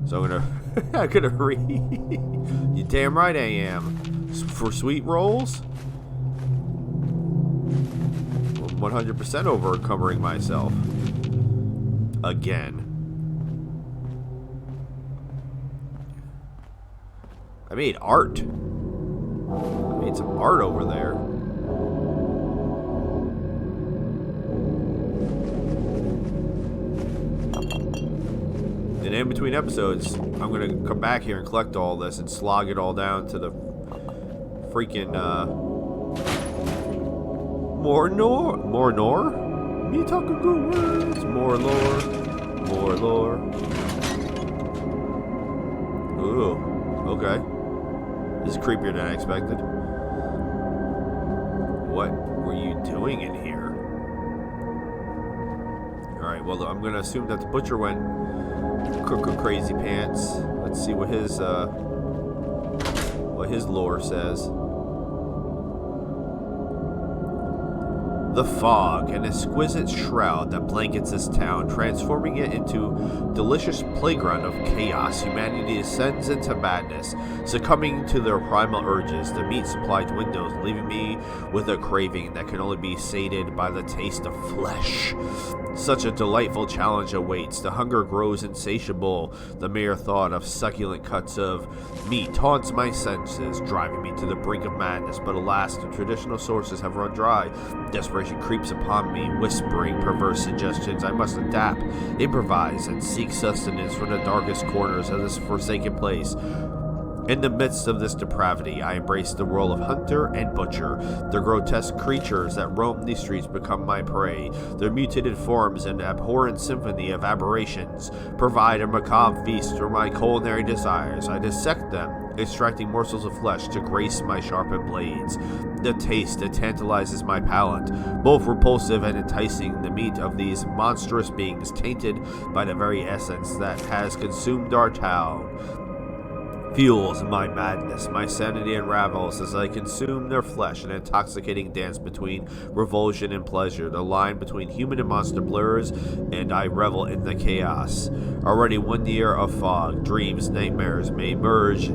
So I'm gonna read. You damn right I am. For sweet rolls, 100% over encumbering myself again. I made art. I made some art over there. And in between episodes, I'm going to come back here and collect all this and slog it all down to the freaking, more nor? Me talking good words. More lore. Ooh, okay. This is creepier than I expected. What were you doing in here? Alright, well, I'm going to assume that the butcher went crazy pants. Let's see what his lore says. The fog, an exquisite shroud that blankets this town, transforming it into a delicious playground of chaos. Humanity descends into madness, succumbing to their primal urges. The meat supply dwindles, leaving me with a craving that can only be sated by the taste of flesh. Such a delightful challenge awaits. The hunger grows insatiable. The mere thought of succulent cuts of meat taunts my senses, driving me to the brink of madness. But alas, the traditional sources have run dry. Desperation creeps upon me, whispering perverse suggestions. I must adapt, improvise, and seek sustenance from the darkest corners of this forsaken place. In the midst of this depravity, I embrace the role of hunter and butcher. The grotesque creatures that roam these streets become my prey. Their mutated forms and abhorrent symphony of aberrations provide a macabre feast for my culinary desires. I dissect them, extracting morsels of flesh to grace my sharpened blades. The taste that tantalizes my palate, both repulsive and enticing. The meat of these monstrous beings, tainted by the very essence that has consumed our town, fuels my madness. My sanity unravels as I consume their flesh, an intoxicating dance between revulsion and pleasure. The line between human and monster blurs, and I revel in the chaos. Already 1 year of fog, dreams, nightmares may merge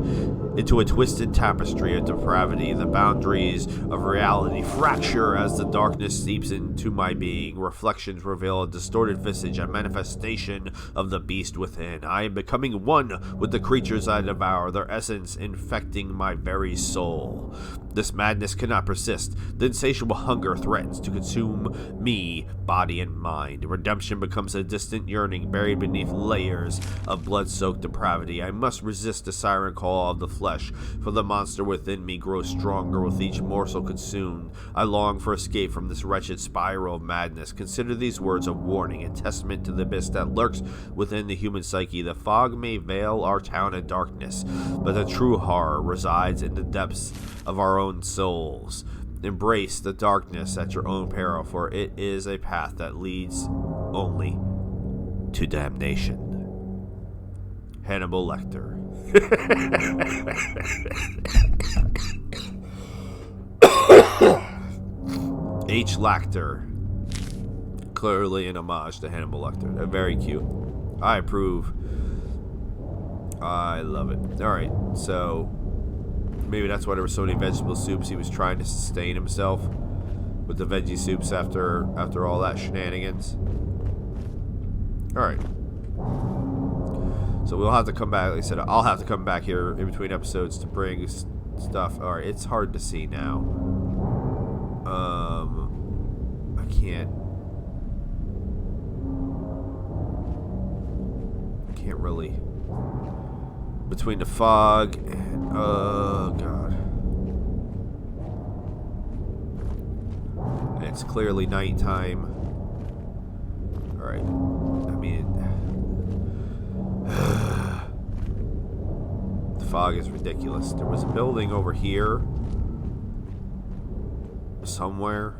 into a twisted tapestry of depravity. The boundaries of reality fracture as the darkness seeps into my being. Reflections reveal a distorted visage, a manifestation of the beast within. I am becoming one with the creatures I devour, their essence infecting my very soul. This madness cannot persist. The insatiable hunger threatens to consume me, body and mind. Redemption becomes a distant yearning buried beneath layers of blood-soaked depravity. I must resist the siren call of the flesh, for the monster within me grows stronger with each morsel consumed. I long for escape from this wretched spiral of madness. Consider these words a warning, a testament to the abyss that lurks within the human psyche. The fog may veil our town in darkness, but the true horror resides in the depths of our own souls. Embrace the darkness at your own peril, for it is a path that leads only to damnation. Hannibal Lecter. H. Lecter. Clearly an homage to Hannibal Lecter. They're very cute. I approve. I love it. Alright, so maybe that's why there were so many vegetable soups. He was trying to sustain himself with the veggie soups after all that shenanigans. Alright. So we'll have to come back. Like I said, I'll have to come back here in between episodes to bring stuff. Alright, it's hard to see now. I can't really. Between the fog and, oh god. And it's clearly nighttime. Alright. I mean, the fog is ridiculous. There was a building over here somewhere.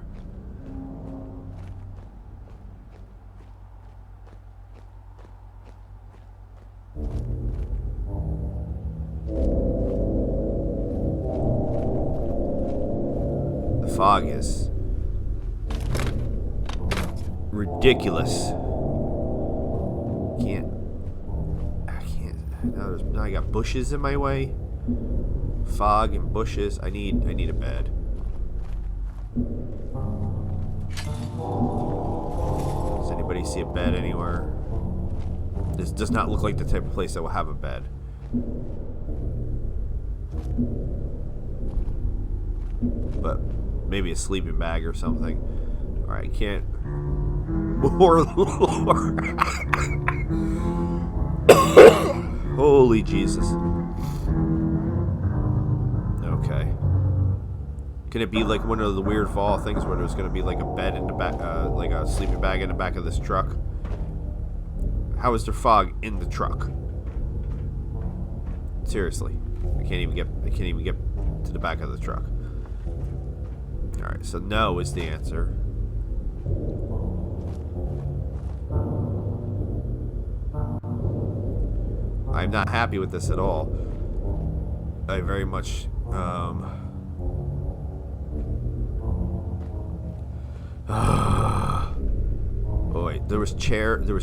fog is ridiculous. I can't. Now I got bushes in my way. Fog and bushes. I need a bed. Does anybody see a bed anywhere? This does not look like the type of place that will have a bed. But maybe a sleeping bag or something. Alright, can't. More lore. Holy Jesus. Okay. Can it be like one of the weird fall things where there's going to be like a bed in the back, like a sleeping bag in the back of this truck? How is there fog in the truck? Seriously, I can't even get to the back of the truck. All right, so no is the answer. I'm not happy with this at all. I very much. Oh wait, there was chairs in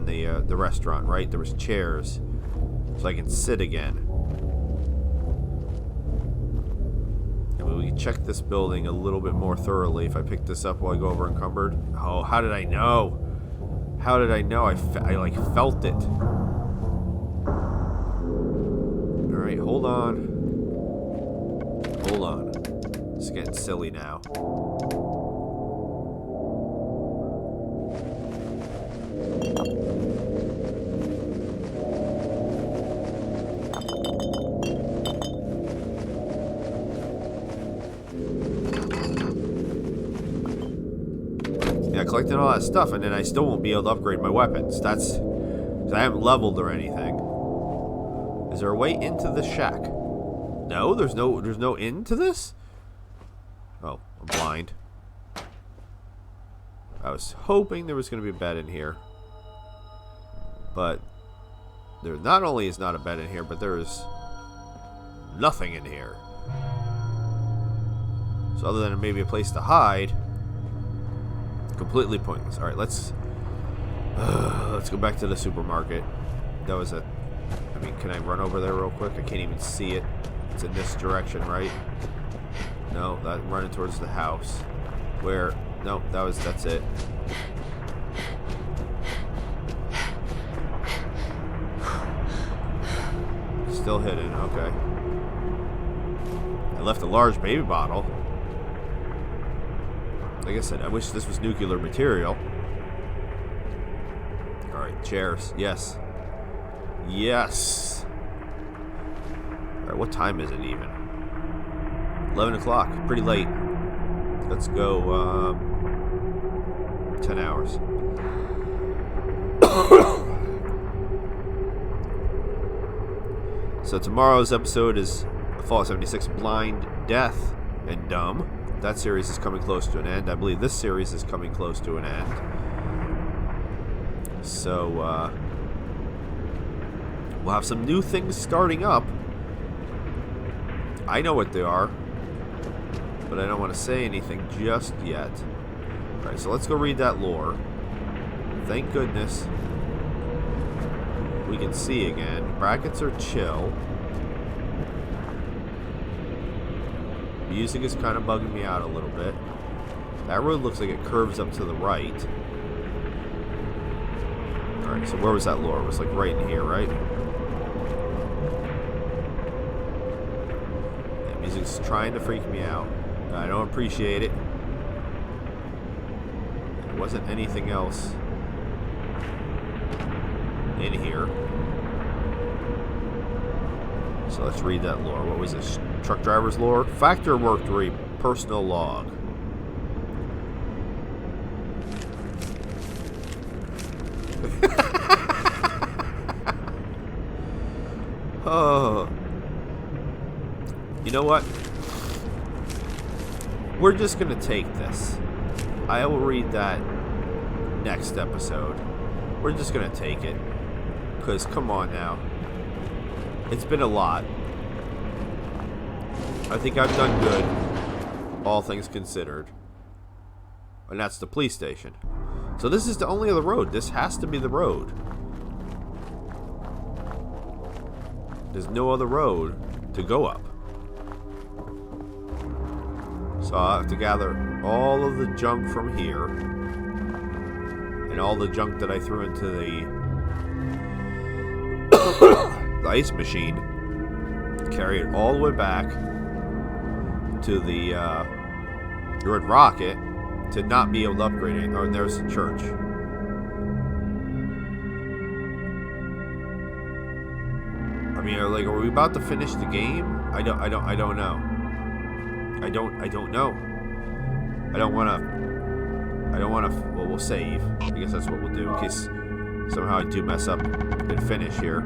the restaurant, right? There was chairs, so I can sit again. And we can check this building a little bit more thoroughly if I pick this up while I go over encumbered. Oh, how did I know? How did I know? I like felt it. All right, hold on. Hold on. It's getting silly now. Yeah, collecting all that stuff, and then I still won't be able to upgrade my weapons. That's... I haven't leveled or anything. Is there a way into the shack? No, there's no into this? Oh, I'm blind. I was hoping there was going to be a bed in here. But there not only is not a bed in here, but there is nothing in here. So other than maybe a place to hide, completely pointless. All right, let's go back to the supermarket. That was a... I mean, can I run over there real quick? I can't even see it. It's in this direction, right? No, I'm running towards the house. Where? Nope, that's it. Still hidden, okay. I left a large baby bottle. Like I said, I wish this was nuclear material. Alright, chairs. Yes. Yes! Alright, what time is it even? 11 o'clock. Pretty late. Let's go, 10 hours. So tomorrow's episode is Fallout 76 Blind, Death, and Dumb. That series is coming close to an end. I believe this series is coming close to an end. So, we'll have some new things starting up. I know what they are, but I don't want to say anything just yet. Alright, so let's go read that lore. Thank goodness we can see again. Brackets are chill. Music is kind of bugging me out a little bit. That road looks like it curves up to the right. Alright, so where was that lore? It was like right in here, right? Yeah, music's trying to freak me out. I don't appreciate it. There wasn't anything else in here. So let's read that lore. What was this? Truck driver's lore? Factor work 3, personal log. Oh. You know what? We're just gonna take this. I will read that next episode. We're just gonna take it. Because, come on now. It's been a lot. I think I've done good, all things considered. And that's the police station. So this is the only other road. This has to be the road. There's no other road to go up. So I have to gather all of the junk from here. And all the junk that I threw into the ice machine. Carry it all the way back to the Red Rocket to not be able to upgrade it. Oh, there's the church. I mean, are we about to finish the game? I don't know. I don't know. I don't want to. Well, we'll save. I guess that's what we'll do in case somehow I do mess up and finish here.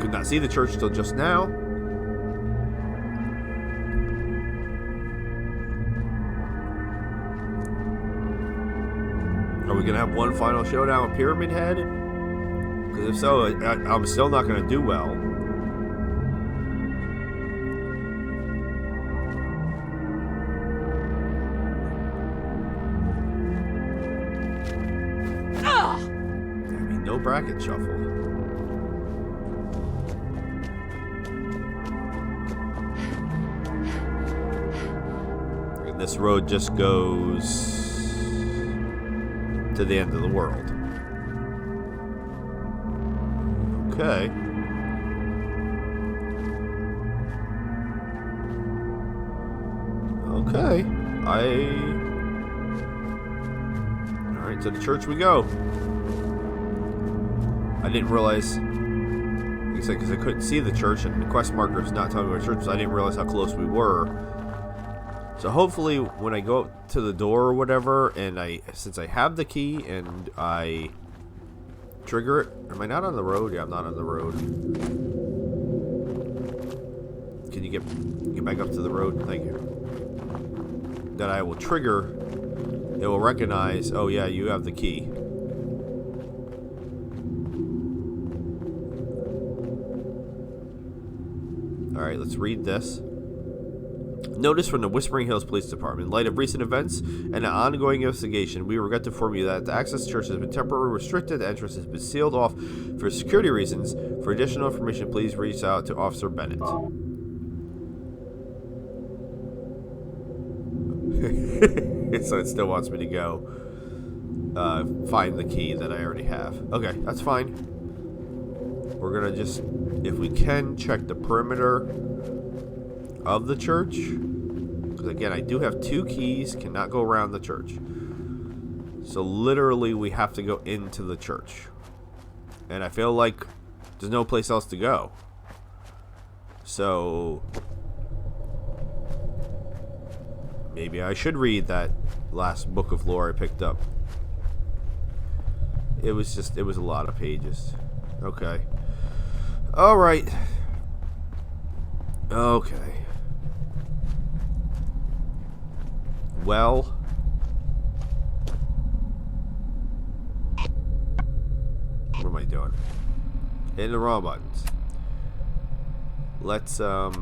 Could not see the church till just now. Are we gonna have one final showdown with Pyramid Head? Because if so, I'm still not gonna do well. I mean, no bracket shuffle. This road just goes to the end of the world. Okay. Okay. Alright, to the church we go. I didn't realize, like I said, because I couldn't see the church and the quest marker's not telling me where the church was, I didn't realize how close we were. So hopefully when I go up to the door or whatever, and since I have the key and I trigger it, am I not on the road? Yeah, I'm not on the road. Can you get back up to the road? Thank you. That I will trigger, it will recognize, oh yeah, you have the key. Alright, let's read this. Notice from the Whispering Hills Police Department. In light of recent events and an ongoing investigation, we regret to inform you that the access to church has been temporarily restricted. The entrance has been sealed off for security reasons. For additional information, please reach out to Officer Bennett. So it still wants me to go find the key that I already have. Okay, that's fine. We're gonna just, if we can, check the perimeter of the church, because again, I do have 2 keys, cannot go around the church. So literally we have to go into the church, and I feel like there's no place else to go. So maybe I should read that last book of lore I picked up. It was a lot of pages. Okay. Alright. Okay. Well, what am I doing? Hitting the wrong buttons. Let's what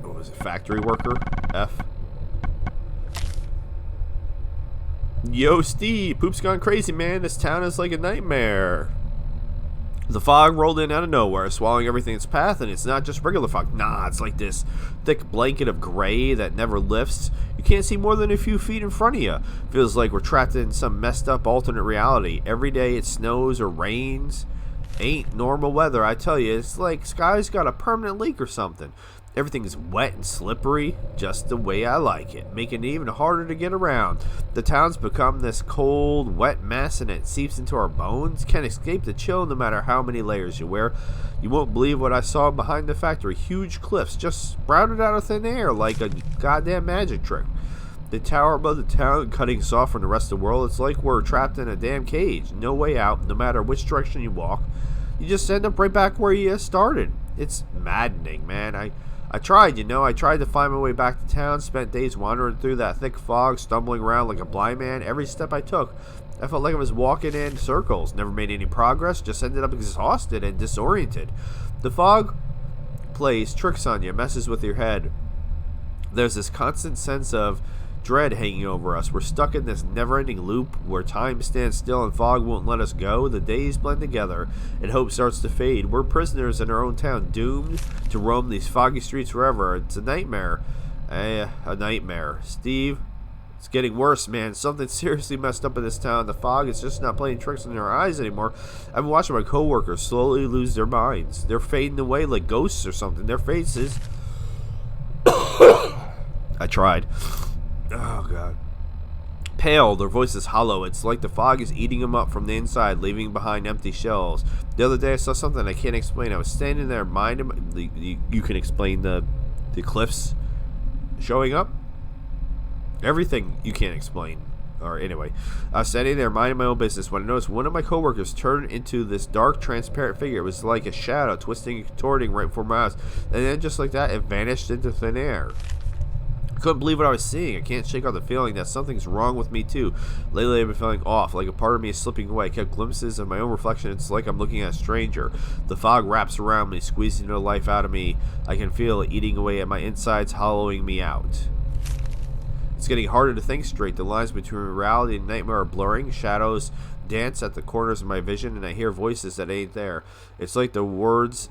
was it? Factory worker? F. Yo, Steve, poop's gone crazy, man. This town is like a nightmare. The fog rolled in out of nowhere, swallowing everything in its path, and it's not just regular fog. Nah, it's like this thick blanket of gray that never lifts. You can't see more than a few feet in front of you. Feels like we're trapped in some messed up alternate reality. Every day it snows or rains. Ain't normal weather, I tell you. It's like sky's got a permanent leak or something. Everything is wet and slippery, just the way I like it, making it even harder to get around. The town's become this cold, wet mess, and it seeps into our bones. Can't escape the chill no matter how many layers you wear. You won't believe what I saw behind the factory. Huge cliffs just sprouted out of thin air like a goddamn magic trick. The tower above the town cutting us off from the rest of the world. It's like we're trapped in a damn cage. No way out, no matter which direction you walk. You just end up right back where you started. It's maddening, man. I I tried to find my way back to town, spent days wandering through that thick fog, stumbling around like a blind man. Every step I took, I felt like I was walking in circles, never made any progress, just ended up exhausted and disoriented. The fog plays tricks on you, messes with your head. There's this constant sense of dread hanging over us. We're stuck in this never-ending loop where time stands still and fog won't let us go. The days blend together and hope starts to fade. We're prisoners in our own town, doomed to roam these foggy streets forever. It's a nightmare. A nightmare. Steve, it's getting worse, man. Something seriously messed up in this town. The fog is just not playing tricks on our eyes anymore. I've been watching my coworkers slowly lose their minds. They're fading away like ghosts or something. Their faces... I tried. Oh, God. Pale, their voices hollow. It's like the fog is eating them up from the inside, leaving behind empty shells. The other day I saw something I can't explain. I was standing there, you can explain the cliffs showing up? Everything you can't explain. Or anyway, I was standing there minding my own business when I noticed one of my coworkers turned into this dark, transparent figure. It was like a shadow, twisting and contorting right before my eyes. And then just like that, it vanished into thin air. I couldn't believe what I was seeing. I can't shake off the feeling that something's wrong with me too. Lately I've been feeling off, like a part of me is slipping away. I kept glimpses of my own reflection. It's like I'm looking at a stranger. The fog wraps around me, squeezing the life out of me. I can feel it eating away at my insides, hollowing me out. It's getting harder to think straight. The lines between reality and nightmare are blurring. Shadows dance at the corners of my vision, and I hear voices that ain't there. It's like the world's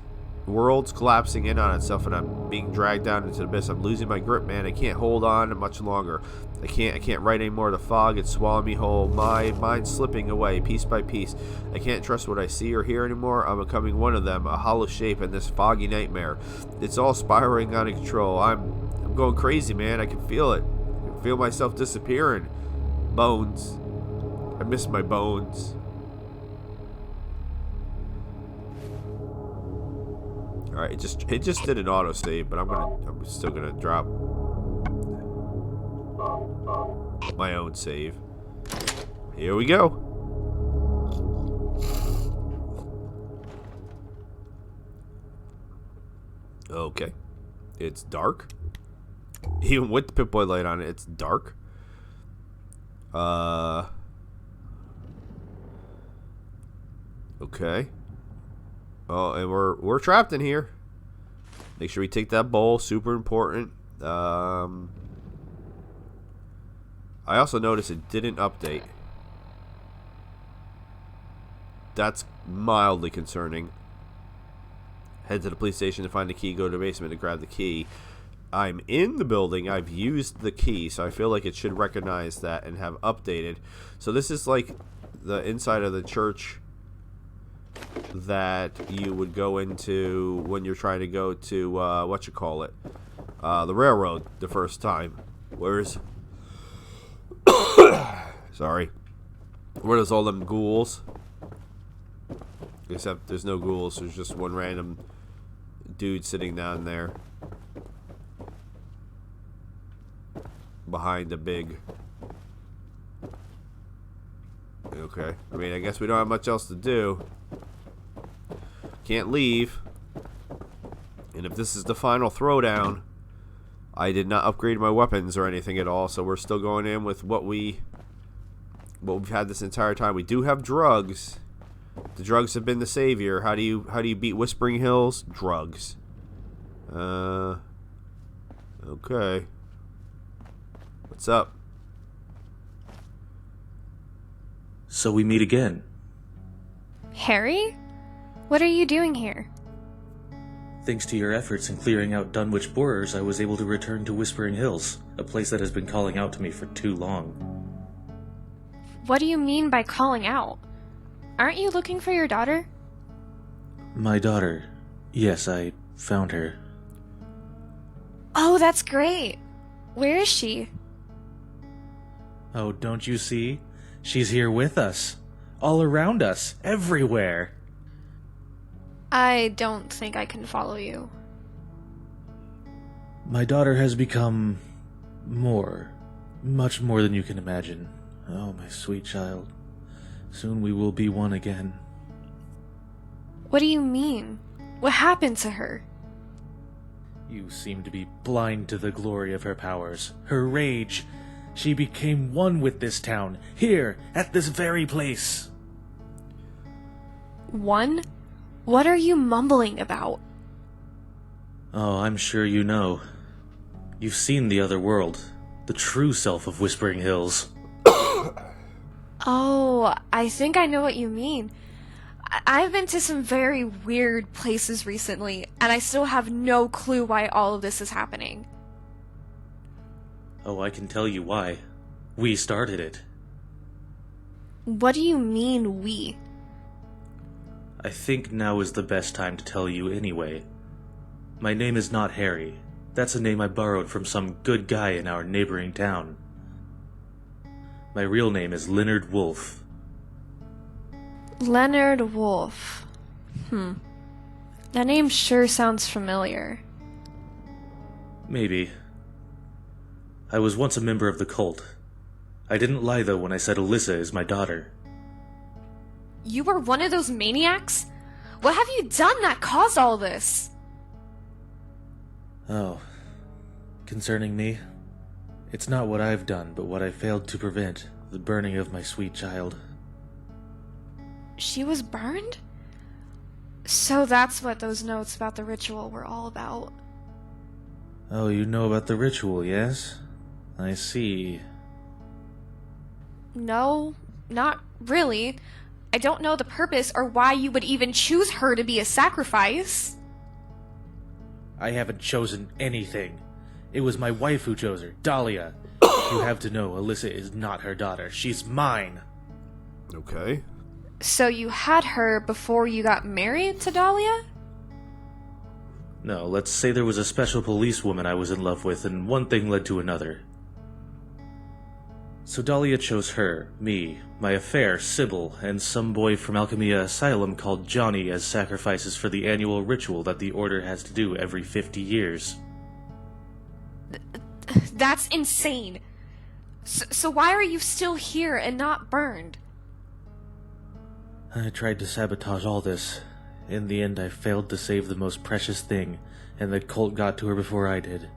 collapsing in on itself, and I'm being dragged down into the abyss. I'm losing my grip, man. I can't hold on much longer. I can't write anymore. The fog is swallowing me whole. My mind's slipping away piece by piece. I can't trust what I see or hear anymore. I'm becoming one of them, a hollow shape in this foggy nightmare. It's all spiraling out of control. I'm going crazy, man. I can feel it. I can feel myself disappearing. Bones. I miss my bones. Alright, it just did an autosave, but I'm still gonna drop my own save. Here we go. Okay. It's dark. Even with the Pip-Boy light on it, it's dark. Okay. Oh, and we're trapped in here. Make sure we take that bowl. Super important. I also noticed it didn't update. That's mildly concerning. Head to the police station to find the key. Go to the basement to grab the key. I'm in the building. I've used the key, so I feel like it should recognize that and have updated. So this is like the inside of the church that you would go into when you're trying to go to the railroad the first time. Where's sorry, where there's all them ghouls, except there's no ghouls. There's just one random dude sitting down there behind a big... Okay, I mean, I guess we don't have much else to do. Can't leave. And if this is the final throwdown, I did not upgrade my weapons or anything at all, so we're still going in with what we've had this entire time. We do have drugs. The drugs have been the savior. How do you beat Whispering Hills? Drugs. Okay. What's up? So we meet again. Harry? What are you doing here? Thanks to your efforts in clearing out Dunwich borers, I was able to return to Whispering Hills, a place that has been calling out to me for too long. What do you mean by calling out? Aren't you looking for your daughter? My daughter. Yes, I found her. Oh, that's great. Where is she? Oh, don't you see? She's here with us. All around us. Everywhere. I don't think I can follow you. My daughter has become more. Much more than you can imagine. Oh, my sweet child. Soon we will be one again. What do you mean? What happened to her? You seem to be blind to the glory of her powers, her rage. She became one with this town, here, at this very place. One? What are you mumbling about? Oh, I'm sure you know. You've seen the other world, the true self of Whispering Hills. Oh, I think I know what you mean. I've been to some very weird places recently, and I still have no clue why all of this is happening. Oh, I can tell you why. We started it. What do you mean, we? I think now is the best time to tell you anyway. My name is not Harry. That's a name I borrowed from some good guy in our neighboring town. My real name is Leonard Wolf. Leonard Wolf. That name sure sounds familiar. Maybe. I was once a member of the cult. I didn't lie though when I said Alyssa is my daughter. You were one of those maniacs? What have you done that caused all this? Oh. Concerning me? It's not what I've done, but what I failed to prevent, the burning of my sweet child. She was burned? So that's what those notes about the ritual were all about. Oh, you know about the ritual, yes? I see. No, not really. I don't know the purpose or why you would even choose her to be a sacrifice. I haven't chosen anything. It was my wife who chose her, Dahlia. You have to know, Alyssa is not her daughter. She's mine. Okay. So you had her before you got married to Dahlia? No, let's say there was a special policewoman I was in love with, and one thing led to another. So Dahlia chose her, me, my affair, Sybil, and some boy from Alchemia Asylum called Johnny as sacrifices for the annual ritual that the Order has to do every 50 years. That's insane. So why are you still here and not burned? I tried to sabotage all this. In the end, I failed to save the most precious thing, and the cult got to her before I did.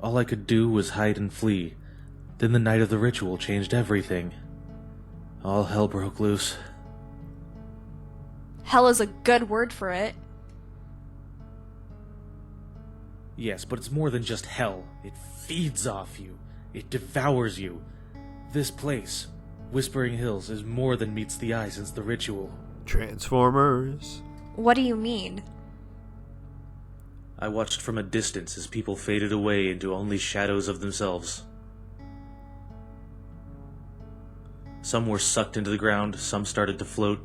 All I could do was hide and flee. Then the night of the ritual changed everything. All hell broke loose. Hell is a good word for it. Yes, but it's more than just hell. It feeds off you. It devours you. This place, Whispering Hills, is more than meets the eye since the ritual. Transformers. What do you mean? I watched from a distance as people faded away into only shadows of themselves. Some were sucked into the ground, some started to float.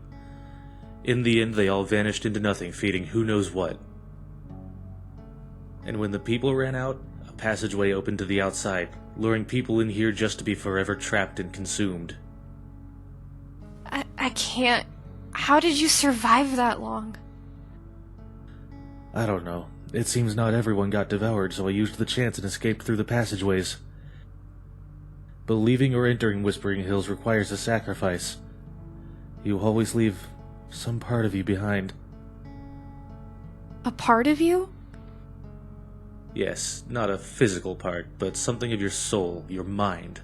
In the end, they all vanished into nothing, feeding who knows what. And when the people ran out, a passageway opened to the outside, luring people in here just to be forever trapped and consumed. I can't... How did you survive that long? I don't know. It seems not everyone got devoured, so I used the chance and escaped through the passageways. But leaving or entering Whispering Hills requires a sacrifice. You always leave some part of you behind. A part of you? Yes, not a physical part, but something of your soul, your mind.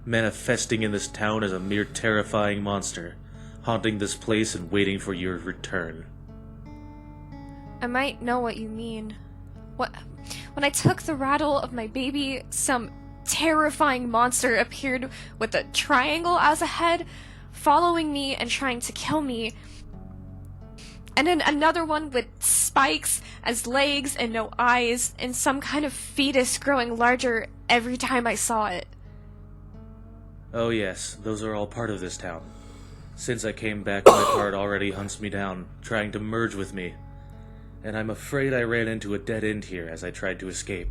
Manifesting in this town as a mere terrifying monster, haunting this place and waiting for your return. I might know what you mean. When I took the rattle of my baby, some terrifying monster appeared with a triangle as a head, following me and trying to kill me. And then another one with spikes as legs and no eyes, and some kind of fetus growing larger every time I saw it. Oh yes, those are all part of this town. Since I came back, my part already hunts me down, trying to merge with me. And I'm afraid I ran into a dead end here as I tried to escape.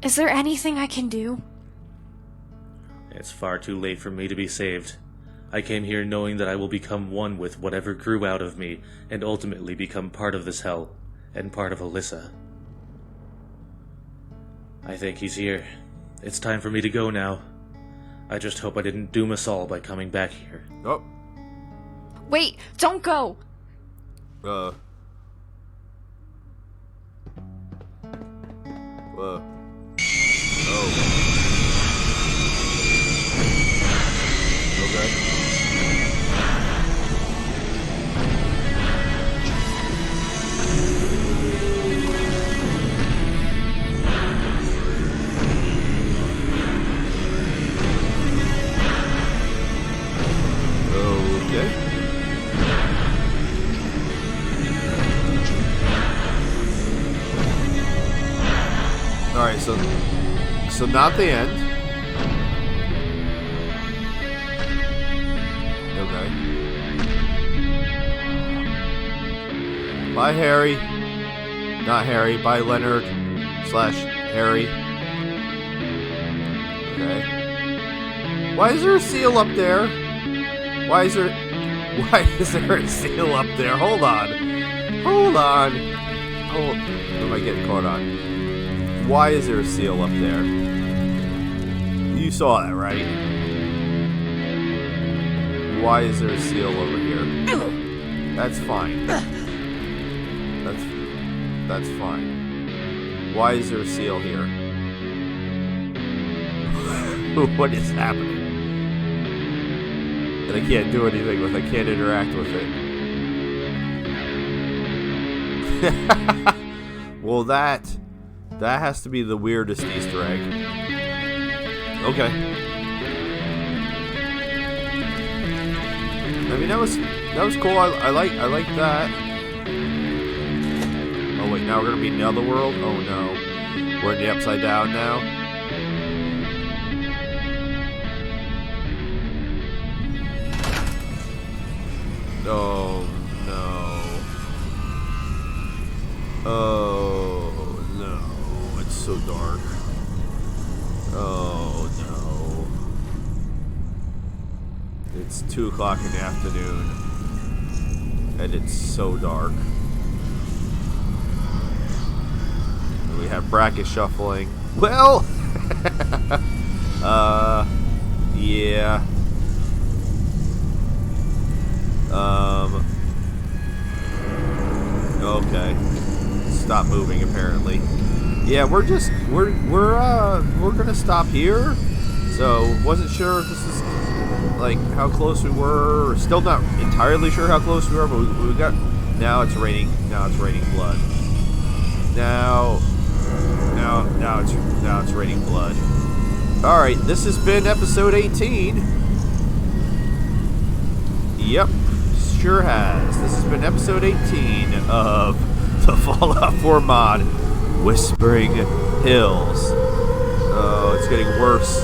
Is there anything I can do? It's far too late for me to be saved. I came here knowing that I will become one with whatever grew out of me, and ultimately become part of this hell, and part of Alyssa. I think he's here. It's time for me to go now. I just hope I didn't doom us all by coming back here. Oh. Wait, don't go! Oh. Okay. Okay. Alright, so not the end. Okay. Bye, Harry. Not Harry. Bye, Leonard / Harry. Okay. Why is there a seal up there? Why is there a seal up there? Hold on. What am I getting caught on? Why is there a seal up there? You saw that, right? Why is there a seal over here? That's fine. That's fine. Why is there a seal here? What is happening? And I can't do anything with it. I can't interact with it. Well, that has to be the weirdest Easter egg. Okay. I mean, that was cool. I like that. Oh wait, now we're gonna be in the other world. Oh no, we're in the upside down now. Oh no. Oh no. It's so dark. Oh no. It's 2 o'clock in the afternoon. And it's so dark. And we have bracket shuffling. Well, yeah. Okay. Stop moving, apparently. Yeah, we're gonna stop here. So, wasn't sure if this is like how close we were. Still not entirely sure how close we were, but we got. Now it's raining. Now it's raining blood. Now it's raining blood. All right, this has been episode 18. Yep, sure has. This has been episode 18 of the Fallout 4 mod, Whispering Hills. Oh, it's getting worse.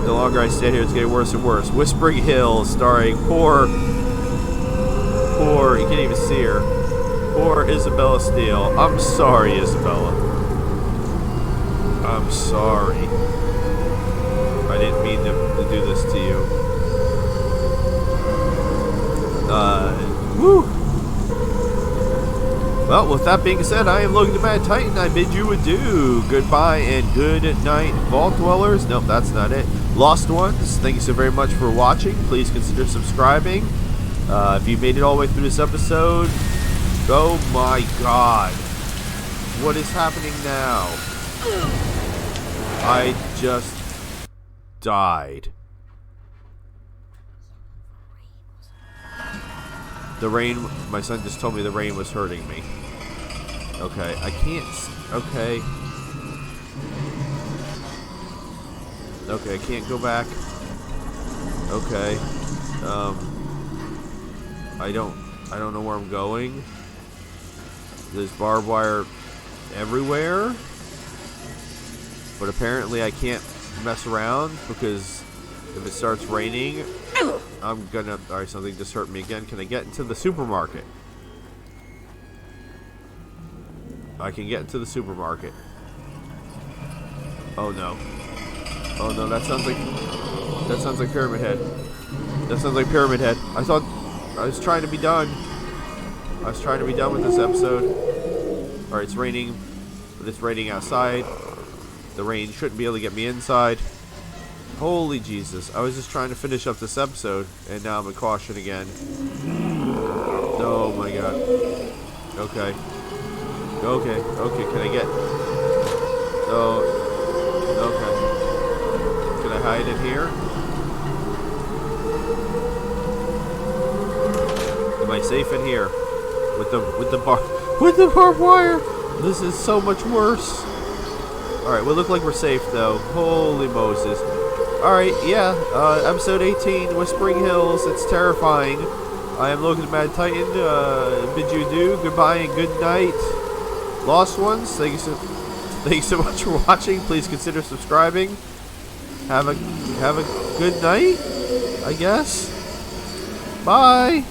The longer I stay here, it's getting worse and worse. Whispering Hills, starring poor, you can't even see her. Poor Isabella Steele. I'm sorry, Isabella. I'm sorry. I didn't mean to do this to you. Woo! Well, with that being said, I am Logan the Mad Titan. I bid you adieu. Goodbye and good night, Vault Dwellers. Nope, that's not it. Lost Ones, thank you so very much for watching. Please consider subscribing. If you made it all the way through this episode, oh my god. What is happening now? I just died. The rain, my son just told me the rain was hurting me. Okay, I can't, okay. Okay, I can't go back. Okay. I don't know where I'm going. There's barbed wire everywhere. But apparently I can't mess around because if it starts raining, I'm gonna... Alright, something just hurt me again. Can I get into the supermarket? I can get into the supermarket. Oh no. Oh no, that sounds like Pyramid Head. That sounds like Pyramid Head. I thought I was trying to be done. I was trying to be done with this episode. Alright, it's raining. But it's raining outside. The rain shouldn't be able to get me inside. Holy Jesus. I was just trying to finish up this episode, and now I'm in caution again. Oh my god. Okay. Okay, can I get... Oh, okay. Can I hide in here? Am I safe in here? With the barbed wire? This is so much worse. Alright, we look like we're safe though. Holy Moses. Alright, yeah, episode 18, Whispering Hills. It's terrifying. I am Logan the Mad Titan. Bid you adieu, goodbye, and good night. Lost ones, thank you so much for watching. Please consider subscribing. Have a good night, I guess. Bye.